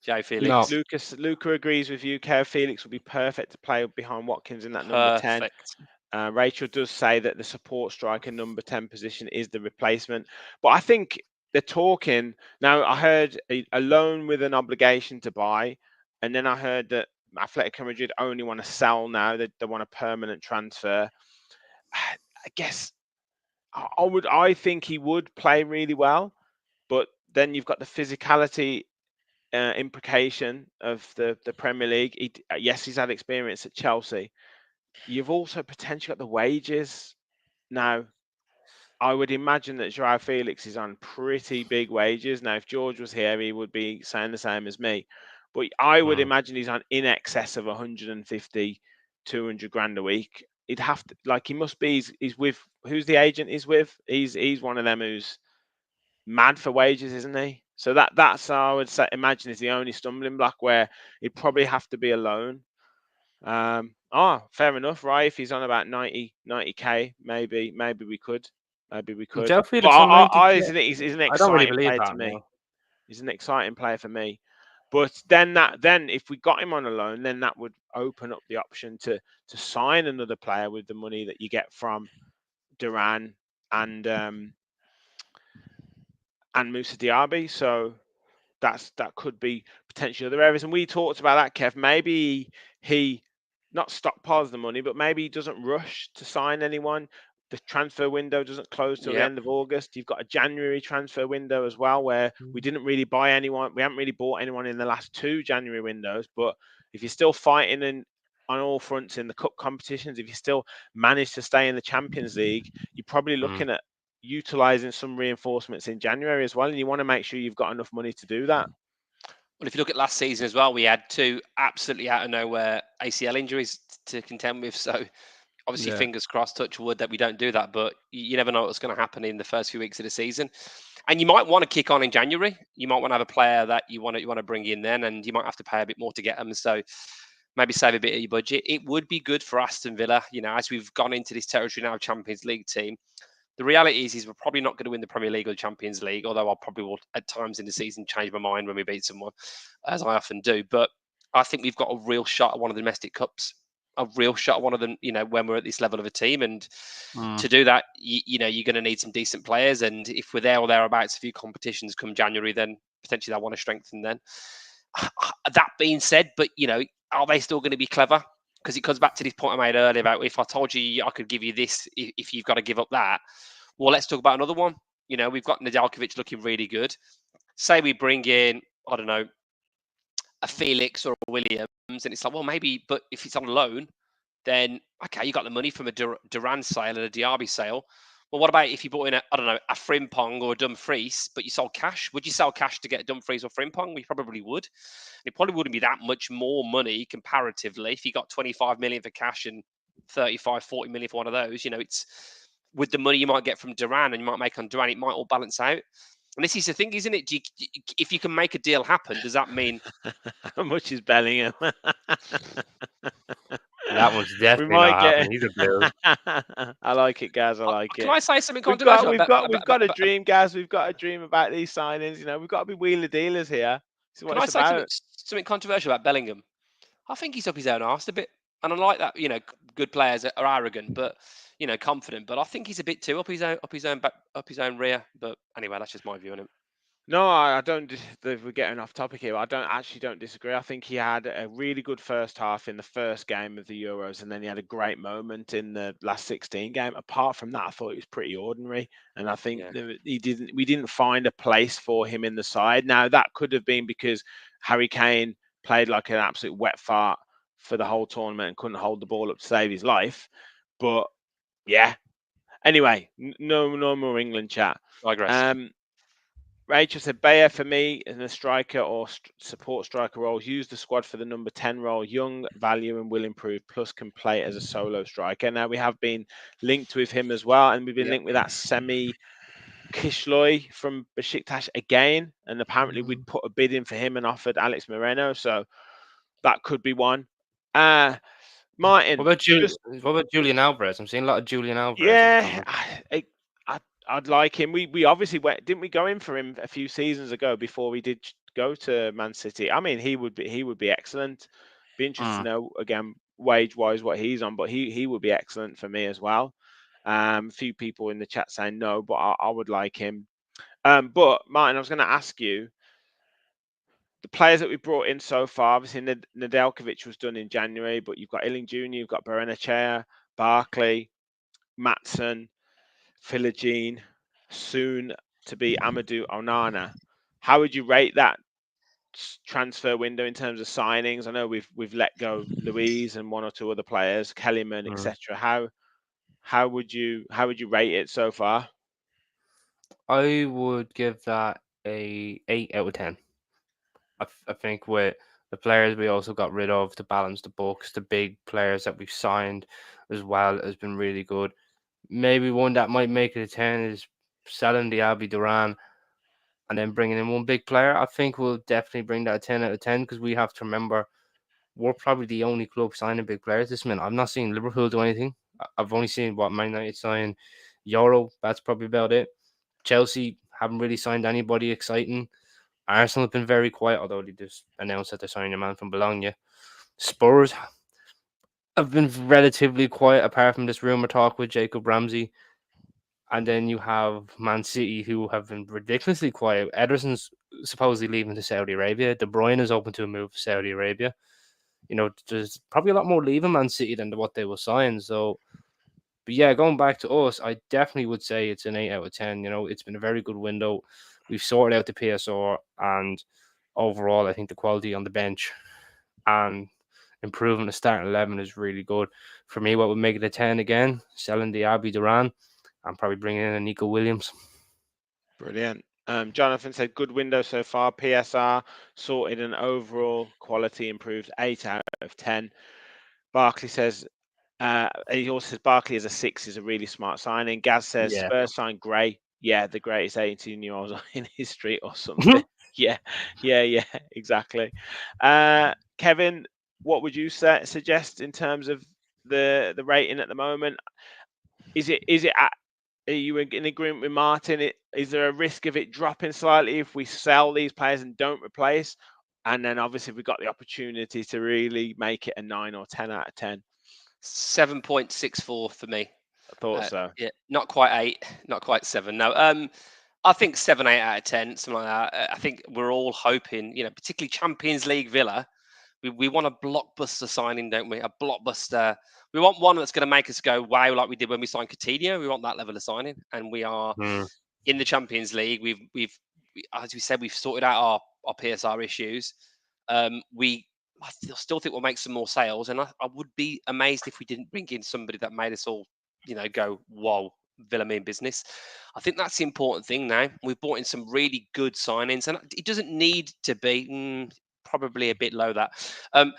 Joe Felix. No. Luca agrees with you. Kev, Felix would be perfect to play behind Watkins in that number 10. Perfect. Rachel does say that the support striker number 10 position is the replacement. But I think they're talking. Now, I heard a loan with an obligation to buy. And then I heard that Atletico Madrid only want to sell now. They want a permanent transfer. I guess I think he would play really well. But then you've got the physicality implication of the Premier League. Yes, he's had experience at Chelsea. You've also potentially got the wages. Now, I would imagine that Joao Felix is on pretty big wages. Now, if George was here, he would be saying the same as me. But I would imagine he's on in excess of 150, 200 grand a week. He'd have to, he must be, he's with, who's the agent he's with? He's one of them who's mad for wages, isn't he? So that's I would say, imagine is the only stumbling block where he'd probably have to be alone. Fair enough, right? If he's on about 90k, maybe we could. Joe But Felix on 90. he's an I don't really exciting believe player to that. me. No. He's an exciting player for me. But then if we got him on a loan, then that would open up the option to sign another player with the money that you get from Duran and Moussa Diaby. So that could be potentially other areas. And we talked about that, Kev. Maybe he not stockpiles the money, but maybe he doesn't rush to sign anyone. The transfer window doesn't close till the Yep. end of August. You've got a January transfer window as well, where we didn't really buy anyone. We haven't really bought anyone in the last 2 January windows. But if you're still fighting on all fronts in the cup competitions, if you still manage to stay in the Champions League, you're probably looking at utilizing some reinforcements in January as well. And you want to make sure you've got enough money to do that. Well, if you look at last season as well, we had 2 absolutely out of nowhere ACL injuries to contend with. So obviously, fingers crossed, touch wood, that we don't do that. But you never know what's going to happen in the first few weeks of the season. And you might want to kick on in January. You might want to have a player that you want to bring in then, and you might have to pay a bit more to get them. So maybe save a bit of your budget. It would be good for Aston Villa, as we've gone into this territory now, Champions League team. The reality is we're probably not going to win the Premier League or the Champions League, although I probably will at times in the season change my mind when we beat someone, as I often do. But I think we've got a real shot at one of the domestic cups, a real shot at one of them, when we're at this level of a team. And to do that, you're going to need some decent players. And if we're there or thereabouts, a few competitions come January, then potentially they'll want to strengthen then. That being said, but, are they still going to be clever? Because it comes back to this point I made earlier about if I told you I could give you this, if you've got to give up that. Well, let's talk about another one. We've got Nedeljkovic looking really good. Say we bring in, I don't know, a Felix or a Williams, and it's like, well, maybe, but if it's on loan, then okay, you got the money from a Duran sale and a Diaby sale. Well, what about if you bought in a Frimpong or a Dumfries, but you sold cash? Would you sell cash to get Dumfries or Frimpong? We probably would. It probably wouldn't be that much more money comparatively if you got 25 million for cash and 35, 40 million for one of those. It's with the money you might get from Duran and you might make on Duran, it might all balance out. And this is the thing, isn't it? If you can make a deal happen, does that mean how much is Bellingham? That one's we definitely might not get. happening. He's a blue. I like it, guys. I like Can it. I say something controversial? We've got a dream, guys. We've got a dream about these signings. We've got to be wheeler dealers here. This is what Can I it's say about. something controversial about Bellingham? I think he's up his own arse a bit. And I like that, good players are arrogant, but confident. But I think he's a bit too up his own rear. But anyway, that's just my view on him. No, I don't. We're getting off topic here. I don't disagree. I think he had a really good first half in the first game of the Euros, and then he had a great moment in the last 16 game. Apart from that, I thought he was pretty ordinary, and I think we didn't find a place for him in the side. Now that could have been because Harry Kane played like an absolute wet fart for the whole tournament and couldn't hold the ball up to save his life. But yeah. Anyway, no more England chat. I digress. Rachel said Bayer for me in a striker or support striker roles. Use the squad for the number 10 role. Young, value, and will improve. Plus, can play as a solo striker. Now we have been linked with him as well, and we've been linked with that Semi Kishloy from Besiktas again. And apparently, we'd put a bid in for him and offered Alex Moreno, so that could be one. Martin, what about Julian Alvarez? I'm seeing a lot of Julian Alvarez in the yeah, comments. I'd like him. We obviously didn't we go in for him a few seasons ago before we did go to Man City. I mean, he would be excellent. Be interested to know again wage wise what he's on, but he would be excellent for me as well. A few people in the chat saying no, but I would like him. But Martin, I was going to ask you the players that we brought in so far. Obviously, Nedeljkovic was done in January, but you've got Illing Jr., you've got Berenachea, Barkley, Matson, Philogene, soon to be Amadou Onana. How would you rate that transfer window in terms of signings? I know we've let go Louise and one or two other players, Kellyman, etc. How would you rate it so far? I would give that a 8 out of 10. I think with the players we also got rid of to balance the books, the big players that we've signed as well has been really good. Maybe one that might make it a 10 is selling Diaby Duran and then bringing in one big player. I think we'll definitely bring that a 10 out of 10 because we have to remember we're probably the only club signing big players this minute. I've not seen Liverpool do anything. I've only seen what Man United sign Euro. That's probably about it. Chelsea haven't really signed anybody exciting. Arsenal have been very quiet, although they just announced that they're signing a man from Bologna. Spurs have been relatively quiet, apart from this rumor talk with Jacob Ramsey. And then you have Man City, who have been ridiculously quiet. Ederson's supposedly leaving to Saudi Arabia. De Bruyne is open to a move to Saudi Arabia. There's probably a lot more leaving Man City than what they will sign. So, but yeah, going back to us, I definitely would say it's an 8 out of 10. It's been a very good window. We've sorted out the PSR, and overall, I think the quality on the bench and improving the starting 11 is really good. For me, what would make it a 10 again? Selling Diaby Duran and probably bringing in a Nico Williams. Brilliant. Jonathan said good window so far. PSR sorted and overall quality improved 8 out of 10. Barkley says he also says Barkley as a 6 is a really smart signing. Gaz says Spurs signed Gray. Yeah, the greatest 18-year-old in history or something. yeah, exactly. Kevin, what would you suggest in terms of the rating at the moment? Is it are you in agreement with Martin? Is there a risk of it dropping slightly if we sell these players and don't replace? And then obviously we've got the opportunity to really make it a 9 or 10 out of 10. 7.64 for me. I thought so. Yeah, not quite 8, not quite 7. No, I think 7, 8 out of 10, something like that. I think we're all hoping, particularly Champions League Villa. We want a blockbuster signing, don't we? A blockbuster. We want one that's going to make us go wow, like we did when we signed Coutinho. We want that level of signing, and we are in the Champions League. We've as we said, we've sorted out our PSR issues. I still think we'll make some more sales, and I would be amazed if we didn't bring in somebody that made us all, go whoa, Villa mean business. I think that's the important thing now. We've brought in some really good signings, and it doesn't need to be probably a bit low. That I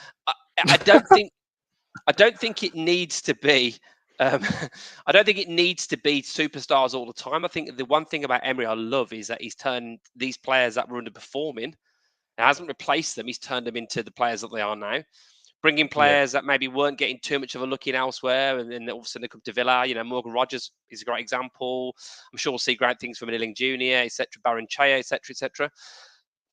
don't think it needs to be. I don't think it needs to be superstars all the time. I think the one thing about Emery I love is that he's turned these players that were underperforming. It hasn't replaced them. He's turned them into the players that they are now. Bringing players that maybe weren't getting too much of a look in elsewhere, and then all of a sudden they come to Villa. Morgan Rogers is a great example. I'm sure we'll see great things from Illing Jr., etc., Baron-Chea, etc., etc.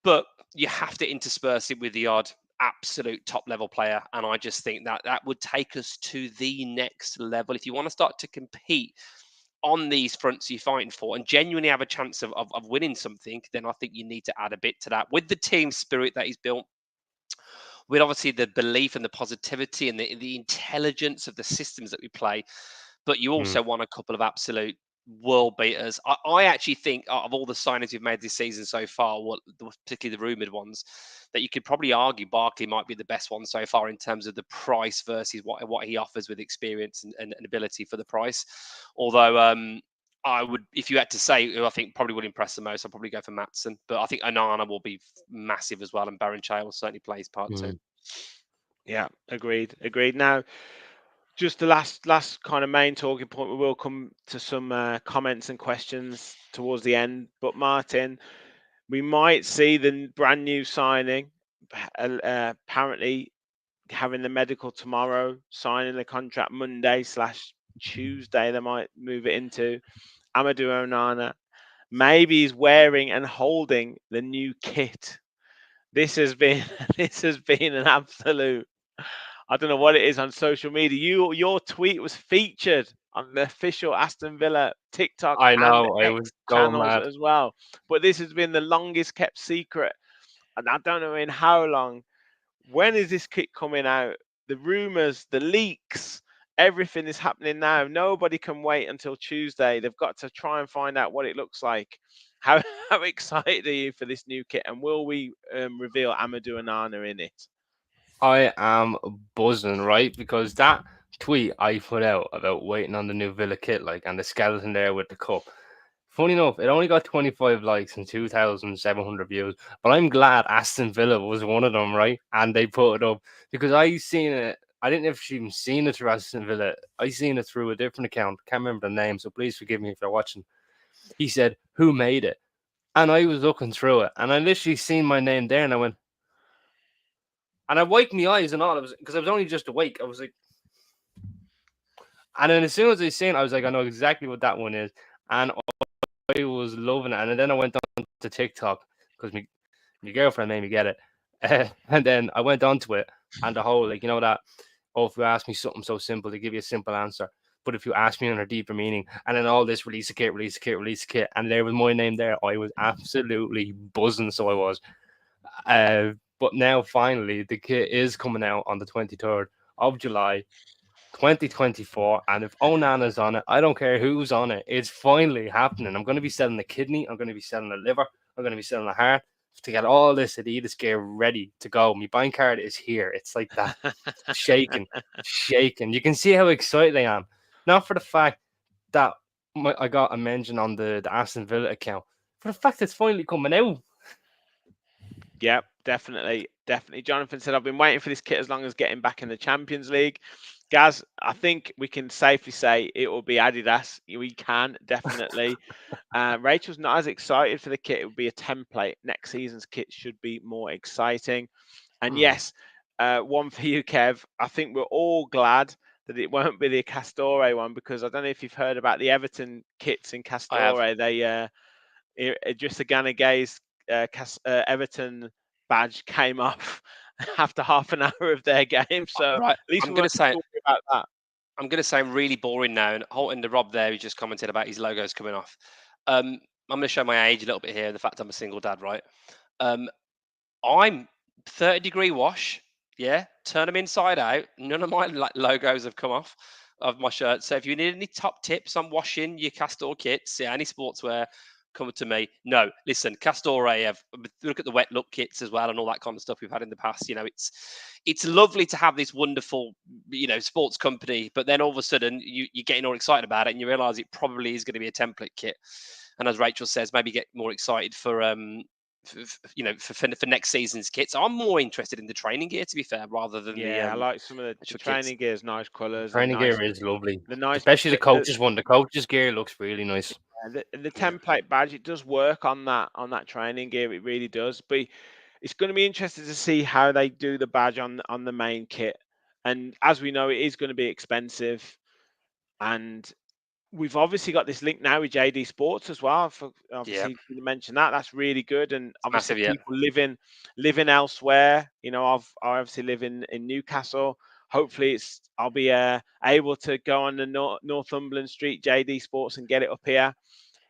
But you have to intersperse it with the odd absolute top level player, and I just think that would take us to the next level. If you want to start to compete on these fronts you're fighting for and genuinely have a chance of winning something, then I think you need to add a bit to that with the team spirit that he's built, with obviously the belief and the positivity and the intelligence of the systems that we play. But you also want a couple of absolute world beaters. I actually think of all the signings we've made this season so far, particularly the rumoured ones, that you could probably argue Barkley might be the best one so far in terms of the price versus what he offers with experience and ability for the price. Although I would, if you had to say who I think probably would impress the most, I'd probably go for Maatsen. But I think Onana will be massive as well, and Baron will certainly play his part too. Yeah, agreed. Now, just the last kind of main talking point. We will come to some comments and questions towards the end. But Martin, we might see the brand new signing. Apparently, having the medical tomorrow, signing the contract Monday/Tuesday. They might move it into Amadou Onana. Maybe he's wearing and holding the new kit. This has been an absolute. I don't know what it is on social media. Your tweet was featured on the official Aston Villa TikTok I and know, I was X so channels mad. as well. But this has been the longest kept secret, and I don't know in how long. When is this kit coming out? The rumors, the leaks, everything is happening now. Nobody can wait until Tuesday. They've got to try and find out what it looks like. How how excited are you for this new kit? And will we reveal Amadou Onana in it? I am buzzing, right? Because that tweet I put out about waiting on the new Villa kit, like, and the skeleton there with the cup. Funny enough, it only got 25 likes and 2,700 views. But I'm glad Aston Villa was one of them, right? And they put it up because I seen it. I didn't even seen it through Aston Villa. I seen it through a different account. Can't remember the name, so please forgive me if you're watching. He said, "Who made it?" And I was looking through it, and I literally seen my name there, and I went, and I wiped my eyes and all. It was because I was only just awake. I was like, and then as soon as I seen it, I was like, I know exactly what that one is, and I was loving it. And then I went on to TikTok because my girlfriend made me get it, and then I went onto it, and the whole, like, you know that, oh, if you ask me something so simple, they give you a simple answer. But if you ask me in a deeper meaning, and then all this release a kit, and there was my name there, I was absolutely buzzing. So I was. But now finally, the kit is coming out on the 23rd of July, 2024. And if Onana's on it, I don't care who's on it. It's finally happening. I'm going to be selling a kidney. I'm going to be selling a liver. I'm going to be selling a heart to get all this Adidas gear ready to go. My bank card is here. It's like that, shaking. You can see how excited I am. Not for the fact that I got a mention on the Aston Villa account, for the fact it's finally coming out. Yeah, definitely. Jonathan said, I've been waiting for this kit as long as getting back in the Champions League. Gaz, I think we can safely say it will be Adidas. We can, definitely. Rachel's not as excited for the kit. It will be a template. Next season's kit should be more exciting. And yes, one for you, Kev. I think we're all glad that it won't be the Castore one, because I don't know if you've heard about the Everton kits in Castore. They just the Ghana Gaze Everton badge came off after half an hour of their game. So Right, at least I'm we going won't to say talk about that. I'm going to sound really boring now. And Holton, the Rob there, who just commented about his logos coming off. I'm going to show my age a little bit here. The fact I'm a single dad, right? I'm 30-degree wash. Yeah, turn them inside out. None of my logos have come off of my shirt. So if you need any top tips on washing your Castor kits, yeah, any sportswear, come to me. No, listen, Castor have look at the wet look kits as well and all that kind of stuff we've had in the past. You know, it's lovely to have this wonderful, sports company, but then all of a sudden you're getting all excited about it and you realize it probably is going to be a template kit. And as Rachel says, maybe get more excited for next season's kits. I'm more interested in the training gear, to be fair, rather than Yeah, I like some of the actual kits. training gears, nice colours, and Training nice. gear is lovely, The nice, especially the coaches one. The coaches gear looks really nice. the template badge, it does work on that training gear. It really does. But it's going to be interesting to see how they do the badge on the main kit. And as we know, it is going to be expensive. And we've obviously got this link now with JD Sports as well. Obviously, you mentioned that. That's really good. And obviously, massive, yeah. people living elsewhere. I obviously live in Newcastle. Hopefully, I'll be able to go on the Northumberland Street JD Sports and get it up here.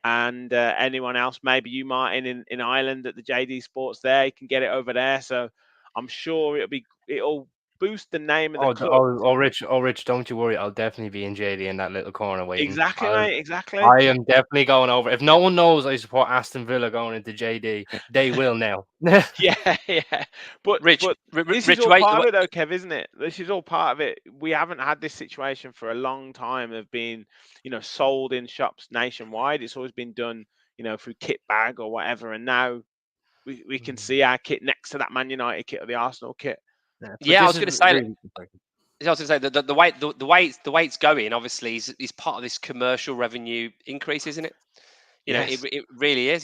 And anyone else, maybe you, Martin, in Ireland at the JD Sports there, you can get it over there. So I'm sure it'll boost the name of the club. Rich, don't you worry. I'll definitely be in JD in that little corner waiting. Exactly, mate. Exactly. I am definitely going over. If no one knows I support Aston Villa going into JD, they will now. Yeah. But Rich, this is Rich, all wait, part of it, though, Kev, isn't it? This is all part of it. We haven't had this situation for a long time of being, sold in shops nationwide. It's always been done, through kit bag or whatever. And now we can see our kit next to that Man United kit or the Arsenal kit. Yeah, I was going to say. I was going to say the way it's going, obviously, is part of this commercial revenue increase, isn't it? Yes. It really is.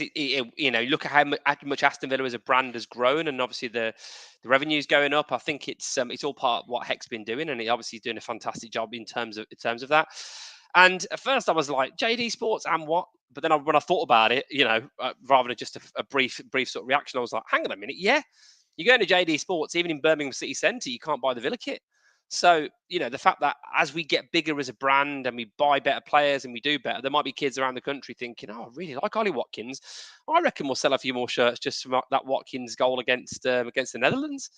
Look at how much Aston Villa as a brand has grown, and obviously the revenue's going up. I think it's all part of what Heck's been doing, and he obviously is doing a fantastic job in terms of that. And at first I was like, JD Sports and what? But then when I thought about it, rather than just a brief sort of reaction, I was like, hang on a minute, yeah, you're going to JD Sports, even in Birmingham City Centre, you can't buy the Villa kit. So, the fact that as we get bigger as a brand and we buy better players and we do better, there might be kids around the country thinking, oh, I really like Ollie Watkins. I reckon we'll sell a few more shirts just from that Watkins goal against the Netherlands.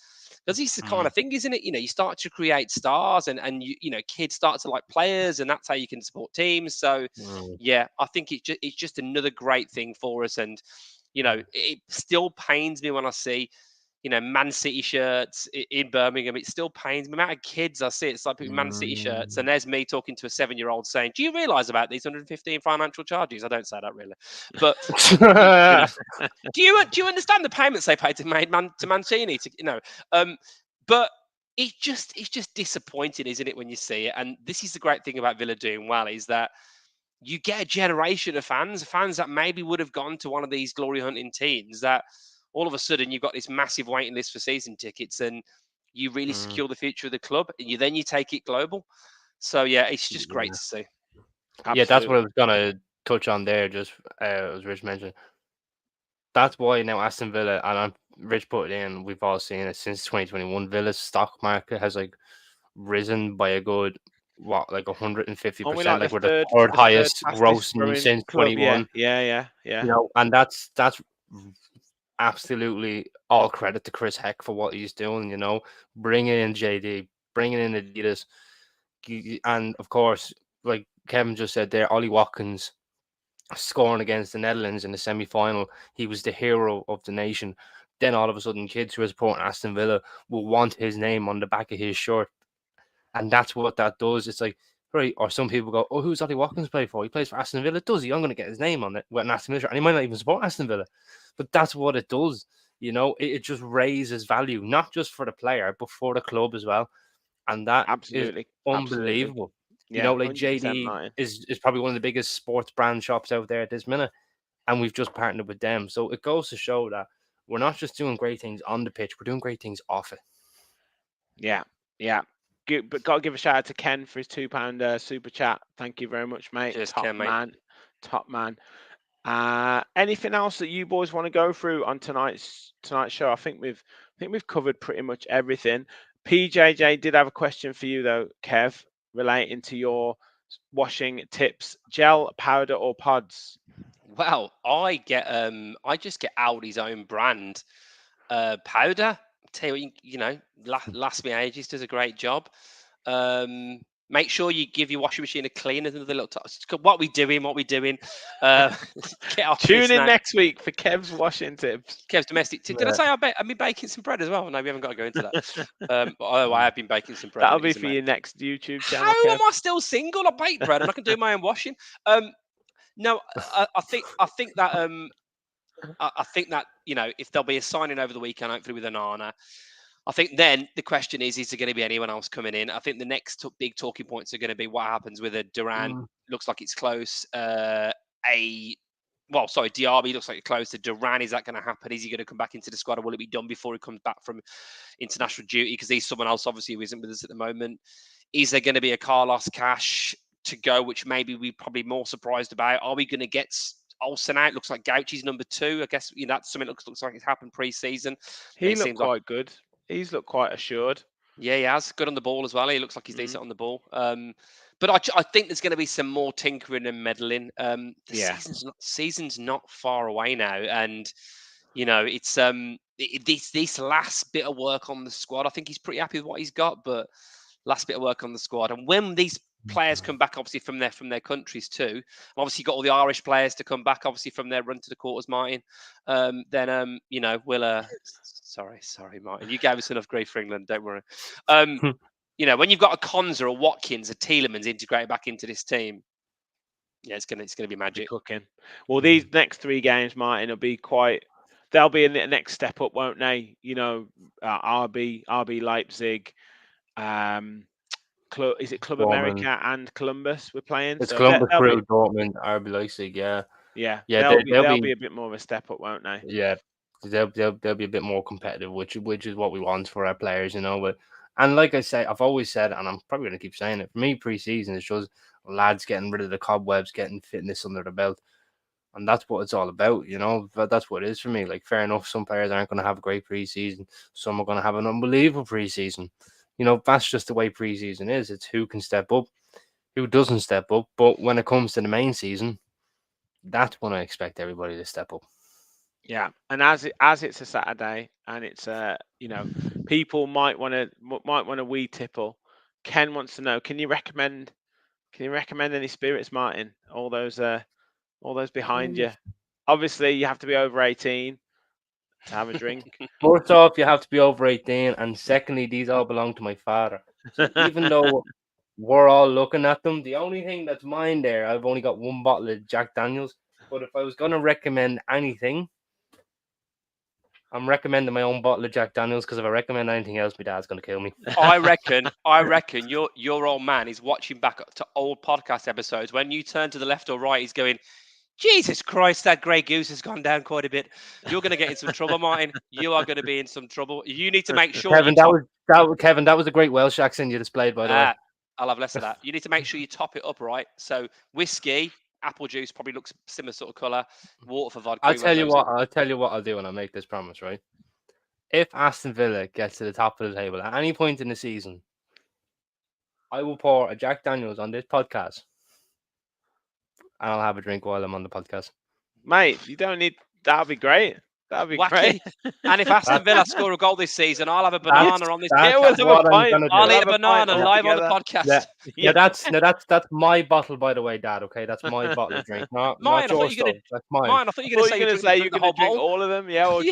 Because it's the kind of thing, isn't it? You start to create stars and kids start to like players, and that's how you can support teams. So, yeah, I think it's just another great thing for us. And, it still pains me when I see Man City shirts in Birmingham. It still pains me. The amount of kids I see, it's like putting Man City shirts, and there's me talking to a 7-year-old saying, "Do you realise about these 115 financial charges?" I don't say that really, but do you understand the payments they paid to Mancini? But it's just disappointing, isn't it, when you see it? And this is the great thing about Villa doing well is that you get a generation of fans that maybe would have gone to one of these glory hunting teams that all of a sudden you've got this massive waiting list for season tickets and you really secure the future of the club and you take it global. So yeah, it's just great to see. Absolutely. Yeah, that's what I was gonna touch on there. Just as Rich mentioned, that's why now Aston Villa, and Rich put it in. We've all seen it since 2021. Villa's stock market has risen by a good 150%. Like we're the third highest grossing since club. 21. Yeah. And that's absolutely all credit to Chris Heck for what he's doing. Bringing in JD, bringing in Adidas, and of course, like Kevin just said there, Ollie Watkins scoring against the Netherlands in the semi-final. He was the hero of the nation. Then all of a sudden, kids who are supporting Aston Villa will want his name on the back of his shirt, and that's what that does. It's like, right, or some people go, "Oh, who's Ollie Watkins play for? He plays for Aston Villa, does he? I'm going to get his name on it with an Aston Villa shirt, and he might not even support Aston Villa." But that's what it does. It just raises value, not just for the player, but for the club as well. And that is unbelievable. Yeah, like JD is probably one of the biggest sports brand shops out there at this minute. And we've just partnered with them. So it goes to show that we're not just doing great things on the pitch, we're doing great things off it. Yeah. But got to give a shout out to Ken for his £2 super chat. Thank you very much, mate. Cheers, Top Ken, man. Mate. Top man. Anything else that you boys want to go through on tonight's show? I think we've covered pretty much everything. PJJ did have a question for you though, Kev, relating to your washing tips: gel, powder, or pods? Well, I just get Aldi's own brand powder. Tell you, lasts me ages. Does a great job. Make sure you give your washing machine a clean. Another little what we doing. Get off. Tune in next week for Kev's washing tips. Kev's domestic tip. Did I say I've been baking some bread as well? No, we haven't got to go into that. I have been baking some bread. That'll be for your next YouTube channel. How Kev. am I still single? I bake bread and I can do my own washing. No, I think that if there'll be a signing over the weekend, hopefully with Onana, I think then the question is there going to be anyone else coming in? I think the next big talking points are going to be what happens with a Durant. Looks like it's close. Diaby looks like it's close. To Durant, is that going to happen? Is he going to come back into the squad, or will it be done before he comes back from international duty? Because he's someone else, obviously, who isn't with us at the moment. Is there going to be a Carlos Cash to go, which maybe we're probably more surprised about? Are we going to get Olsen out? Looks like Gauchi's number 2. I guess that's something looks like it's happened pre-season. He looked quite good. He's looked quite assured. Yeah, he has. Good on the ball as well. He looks like he's decent on the ball. But I think there's going to be some more tinkering and meddling. The season's not far away now, and it's this last bit of work on the squad, I think he's pretty happy with what he's got, but last bit of work on the squad. And when these players come back, obviously from their countries too, and obviously you got all the Irish players to come back, obviously from their run to the quarters, Martin. Then we'll. Sorry, Martin, you gave us enough grief for England. Don't worry. When you've got a Konza, a Watkins, a Tielemans integrated back into this team, yeah, it's gonna be magic. Cooking. Well, these next 3 games, Martin, will be they'll be in the next step up, won't they? RB Leipzig, is it Club Dortmund. America and Columbus we're playing? It's so Columbus, Crew, Dortmund, RB Leipzig, yeah. They'll be a bit more of a step up, won't they? Yeah, they'll be a bit more competitive, which is what we want for our players, But and like I say, I've always said, and I'm probably going to keep saying it. For me, pre-season is just lads getting rid of the cobwebs, getting fitness under the belt, and that's what it's all about, But that's what it is for me. Like, fair enough, some players aren't going to have a great pre-season, some are going to have an unbelievable pre-season. That's just the way pre-season is. It's who can step up, who doesn't step up. But when it comes to the main season, that's when I expect everybody to step up. Yeah, and as it's a Saturday and it's people might want a wee tipple. Ken wants to know, can you recommend any spirits, Martin? All those behind you. Obviously, you have to be over 18 to have a drink. First off, you have to be over 18, and secondly, these all belong to my father. So even though we're all looking at them, the only thing that's mine there, I've only got 1 bottle of Jack Daniels. But if I was going to recommend anything, I'm recommending my own bottle of Jack Daniels, because if I recommend anything else, my dad's going to kill me. I reckon your old man is watching back to old podcast episodes. When you turn to the left or right, he's going, Jesus Christ, that Grey Goose has gone down quite a bit. You're going to get in some trouble, Martin. You are going to be in some trouble. You need to make sure. Kevin, that was a great Welsh accent you displayed, by the way. I'll have less of that. You need to make sure you top it up, right? So whiskey, apple juice probably looks similar sort of colour. Water for vodka. I'll tell you what I'll do when I make this promise, right? If Aston Villa gets to the top of the table at any point in the season, I will pour a Jack Daniels on this podcast, and I'll have a drink while I'm on the podcast. Mate, you don't need. That'll be great. That'd be great. And if Aston Villa score a goal this season, I'll have a banana on this. I'll eat a banana live on the podcast. Yeah, that's my bottle, by the way, Dad. Okay, that's my bottle of drink. Not yours. That's mine. I thought you were going to say you're going to drink all of them. Yeah, or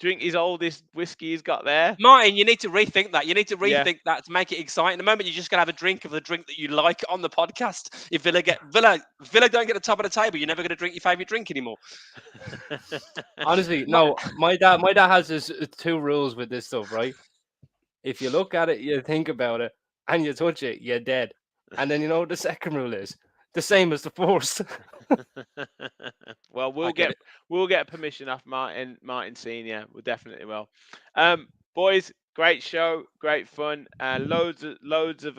drink his oldest whiskey he's got there. Martin, you need to rethink that. You need to rethink that to make it exciting. The moment you're just going to have a drink of the drink that you like on the podcast. If Villa don't get the top of the table, you're never going to drink your favourite drink anymore. Honestly, no. My dad has his 2 rules with this stuff, right? If you look at it, you think about it, and you touch it, you're dead. And then the second rule is the same as the first. Well, we'll get permission off Martin Senior. We definitely will. Boys, great show, great fun, loads of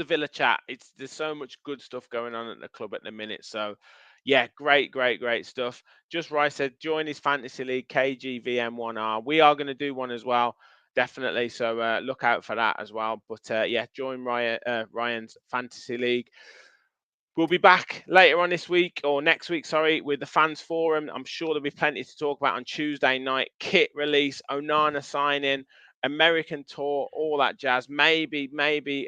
Villa chat. There's so much good stuff going on at the club at the minute. So yeah, great stuff. Just Rice said join his fantasy league, KGVM1R. We are going to do one as well, definitely. So look out for that as well. But yeah, join Ryan's fantasy league. We'll be back later on this week, or next week, sorry, with the fans forum. I'm sure there'll be plenty to talk about on Tuesday night. Kit release, Onana signing, American tour, all that jazz. Maybe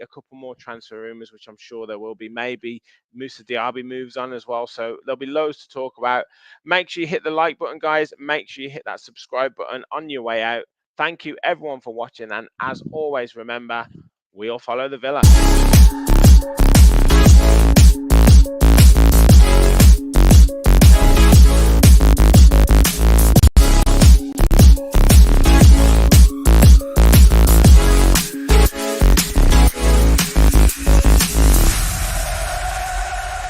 a couple more transfer rumours, which I'm sure there will be. Maybe Moussa Diaby moves on as well. So there'll be loads to talk about. Make sure you hit the like button, guys. Make sure you hit that subscribe button on your way out. Thank you, everyone, for watching. And as always, remember, we all follow the Villa.